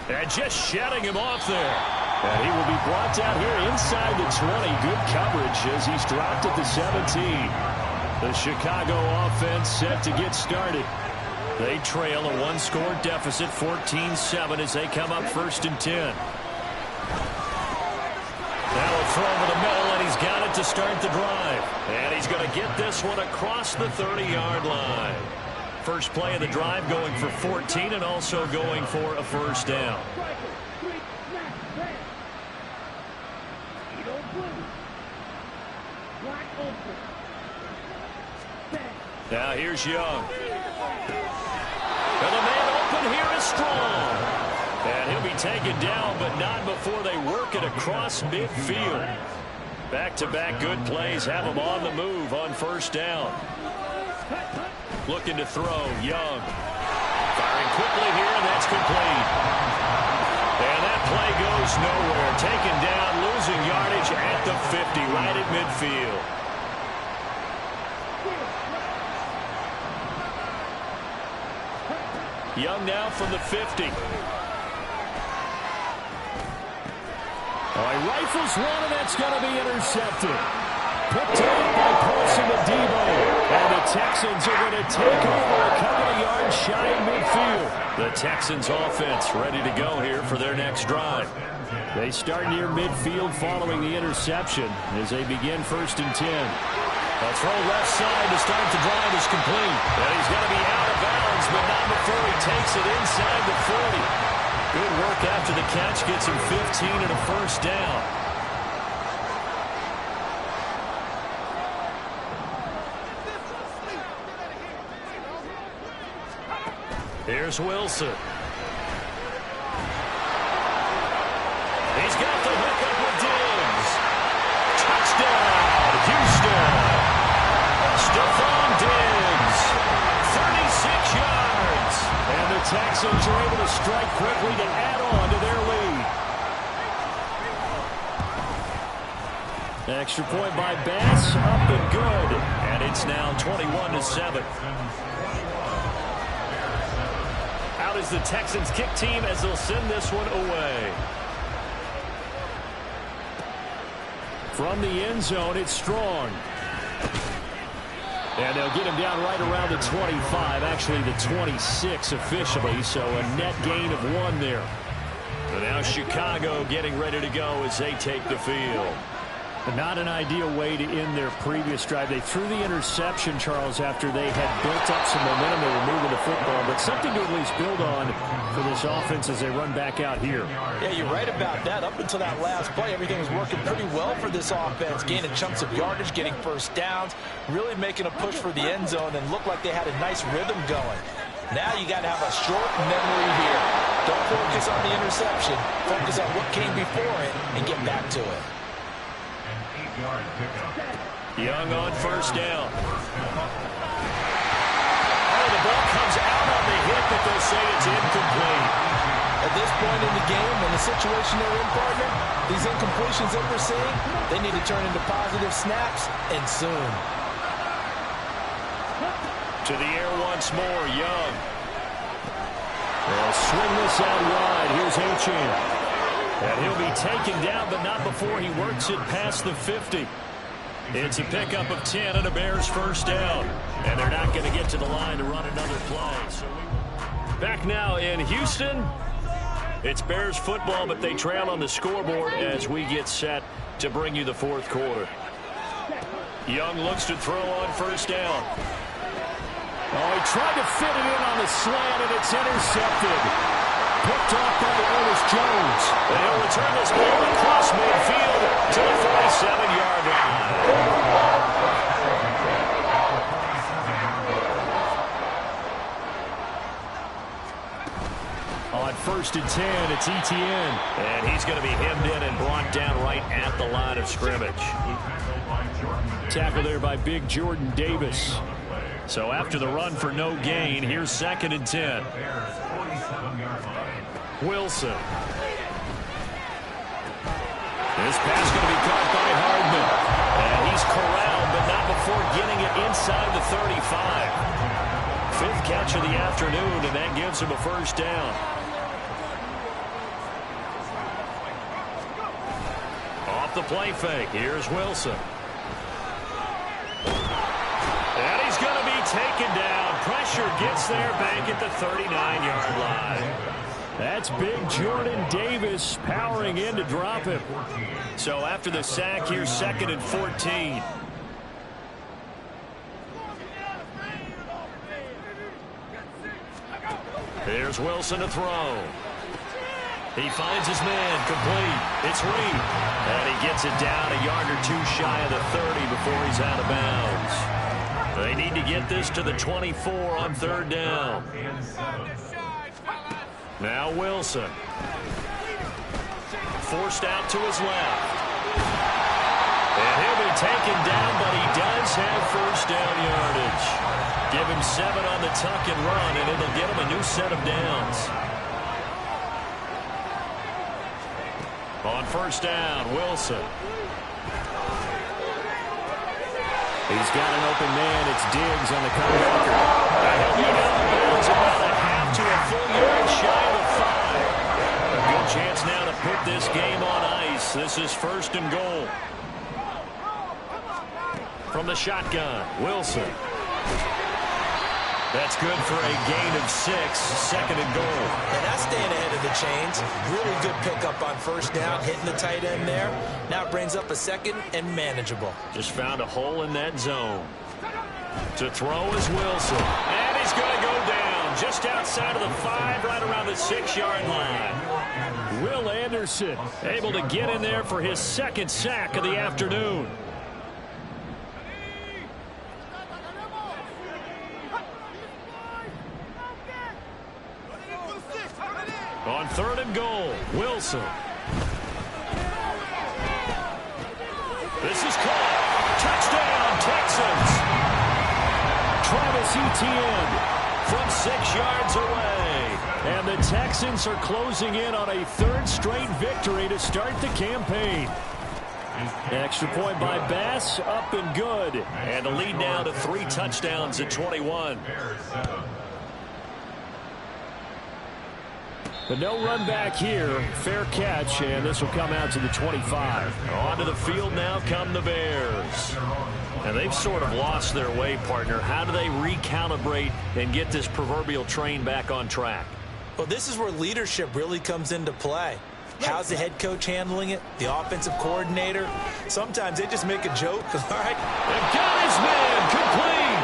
And just shutting him off there. And he will be brought down here inside the 20. Good coverage as he's dropped at the 17. The Chicago offense set to get started. They trail a 1-score deficit, 14-7, as they come up 1st and 10. Now a throw over the middle, and he's got it to start the drive. And he's going to get this one across the 30-yard line. First play of the drive going for 14 and also going for a 1st down. Now here's Young. taken down, but not before they work it across midfield. Back-to-back good plays have them on the move on first down. Looking to throw, Young. Firing quickly here, and that's complete. And that play goes nowhere. Taken down, losing yardage at the 50, right at midfield. Young now from the 50. Oh, he rifles one, and that's going to be intercepted. Picked up by Paulson Adebo. And the Texans are going to take over a couple of yards shy of midfield. The Texans offense ready to go here for their next drive. They start near midfield following the interception as they begin 1st and 10. A throw left side to start the drive is complete. And he's going to be out of bounds, but not before he takes it inside the 40. Good work after the catch, gets him 15 and a first down. Here's Wilson. He's got the hookup with Diggs. Touchdown, Houston. Stephon Diggs, 36 yards. And the Texans are able to strike quickly to add on to their lead. Extra point by Bass, up and good. And it's now 21-7. Out is the Texans kick team as they'll send this one away. From the end zone, it's Strong. And they'll get him down right around the 25, actually the 26 officially, so a net gain of 1 there. So now Chicago getting ready to go as they take the field. But not an ideal way to end their previous drive. They threw the interception, Charles, after they had built up some momentum. They were moving the football, but something to at least build on for this offense as they run back out here. Yeah, you're right about that. Up until that last play, everything was working pretty well for this offense, gaining chunks of yardage, getting first downs, really making a push for the end zone, and looked like they had a nice rhythm going. Now you got to have a short memory here. Don't focus on the interception. Focus on what came before it and get back to it. Young on first down. Oh, the ball comes out on the hit, but they'll say it's incomplete. At this point in the game, in the situation they're in, partner, these incompletions that we're seeing, they need to turn into positive snaps, and soon. To the air once more, Young. They'll swing this out wide. Here's Achane. And he'll be taken down, but not before he works it past the 50. It's a pickup of 10 and a Bears first down. And they're not going to get to the line to run another play. So back now in Houston. It's Bears football, but they trail on the scoreboard as we get set to bring you the fourth quarter. Young looks to throw on first down. Oh, he tried to fit it in on the slant, and it's intercepted. Picked off by Ernest Jones. And he'll return this ball across midfield to the 47-yard line. On 1st and 10, it's Etienne. And he's going to be hemmed in and brought down right at the line of scrimmage. Tackle there by big Jordan Davis. So after the run for no gain, here's 2nd and 10. Wilson. This pass going to be caught by Hardman. And he's corralled, but not before getting it inside the 35. 5th catch of the afternoon, and that gives him a first down. Off the play fake, here's Wilson. And he's going to be taken down. Pressure gets there back at the 39-yard line. That's big Jordan Davis powering in to drop him. So after the sack, here's 2nd and 14. Here's Wilson to throw. He finds his man, complete. It's Reed. And he gets it down a yard or 2 shy of the 30 before he's out of bounds. They need to get this to the 24 on 3rd down. Now Wilson. Forced out to his left. And he'll be taken down, but he does have first down yardage. Give him 7 on the tuck and run, and it'll get him a new set of downs. On first down, Wilson. He's got an open man. It's Diggs on the comebacker. He'll be out of bounds about a half to a full yard shy of the 5. A good chance now to put this game on ice. This is first and goal. From the shotgun, Wilson. That's good for a gain of 6, second and goal. And that's staying ahead of the chains. Really good pickup on first down, hitting the tight end there. Now it brings up a second and manageable. Just found a hole in that zone. To throw is Wilson. And he's going to go down just outside of the 5, right around the 6-yard line. Will Anderson able to get in there for his second sack of the afternoon. On third and goal, Wilson. This is caught. Touchdown, Texans. Travis Etienne from 6 yards away. And the Texans are closing in on a 3rd straight victory to start the campaign. Extra point by Bass, up and good. And the lead now to 3 touchdowns at 21. But no run back here. Fair catch, and this will come out to the 25. Onto the field now come the Bears. And they've sort of lost their way, partner. How do they recalibrate and get this proverbial train back on track? Well, this is where leadership really comes into play. How's the head coach handling it? The offensive coordinator? Sometimes they just make a joke. All right. They've got his man complete.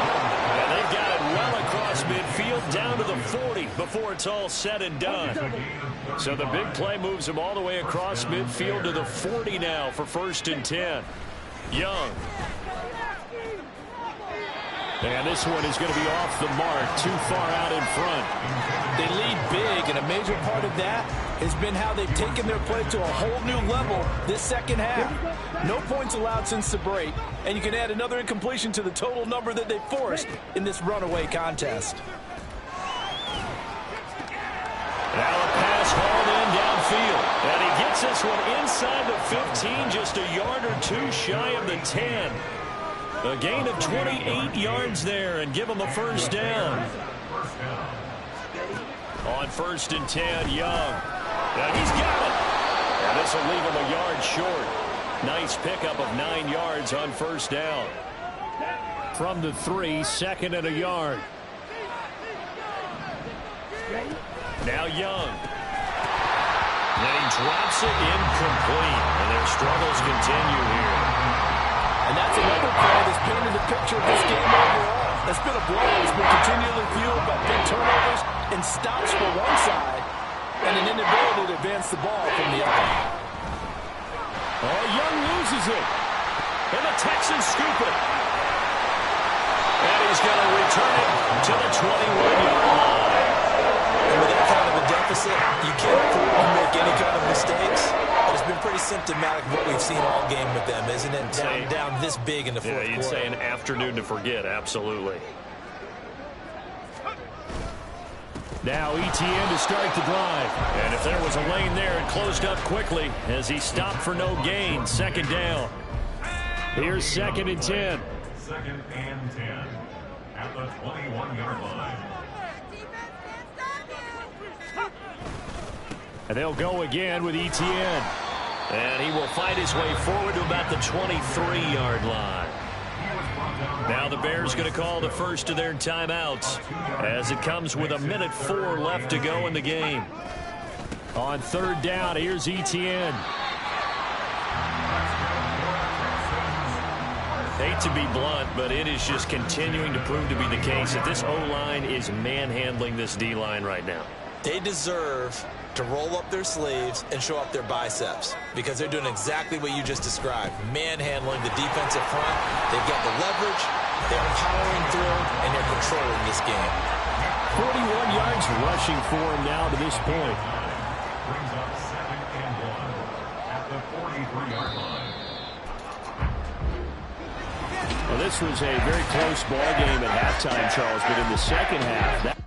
And they've got it well across midfield down to the 40 before it's all said and done. So the big play moves him all the way across midfield to the 40 now for 1st and 10. Young. And this one is going to be off the mark, too far out in front. They lead big, and a major part of that has been how they've taken their play to a whole new level this second half. No points allowed since the break, and you can add another incompletion to the total number that they forced in this runaway contest. Now a pass hauled in downfield, and he gets this one inside the 15, just a yard or 2 shy of the 10. A gain of 28 yards there, and give him a first down. On 1st and 10, Young. And he's got it. And this will leave him a yard short. Nice pickup of 9 yards on first down. From the 3, 2nd and a yard. Now Young. And he drops it incomplete. And their struggles continue here. And that's another play that's painted the picture of this game overall. It's been a blow. It's been continually fueled by big turnovers and stops for one side and an inability to advance the ball from the other. Oh, Young loses it. And the Texans scoop it. And he's going to return it to the 21-yard line. And with that kind of a deficit, you can't afford to make any kind of mistakes. But it's been pretty symptomatic of what we've seen all game with them, isn't it? Down this big in the fourth quarter. Yeah, you'd say an afternoon to forget, absolutely. Now Etienne to start the drive. And if there was a lane there, it closed up quickly as he stopped for no gain. 2nd down. Here's 2nd and 10. 2nd and 10 at the 21-yard line. And they'll go again with Etienne. And he will fight his way forward to about the 23-yard line. Now the Bears going to call the first of their timeouts as it comes with 1:04 left to go in the game. On 3rd down, here's Etienne. Hate to be blunt, but it is just continuing to prove to be the case that this O-line is manhandling this D-line right now. They deserve to roll up their sleeves and show up their biceps because they're doing exactly what you just described, manhandling the defensive front. They've got the leverage, they're powering through, and they're controlling this game. 41 yards rushing for him now to this point. Brings up 2nd and 1 at the 43-yard line. Well, this was a very close ball game at halftime, Charles, but in the second half,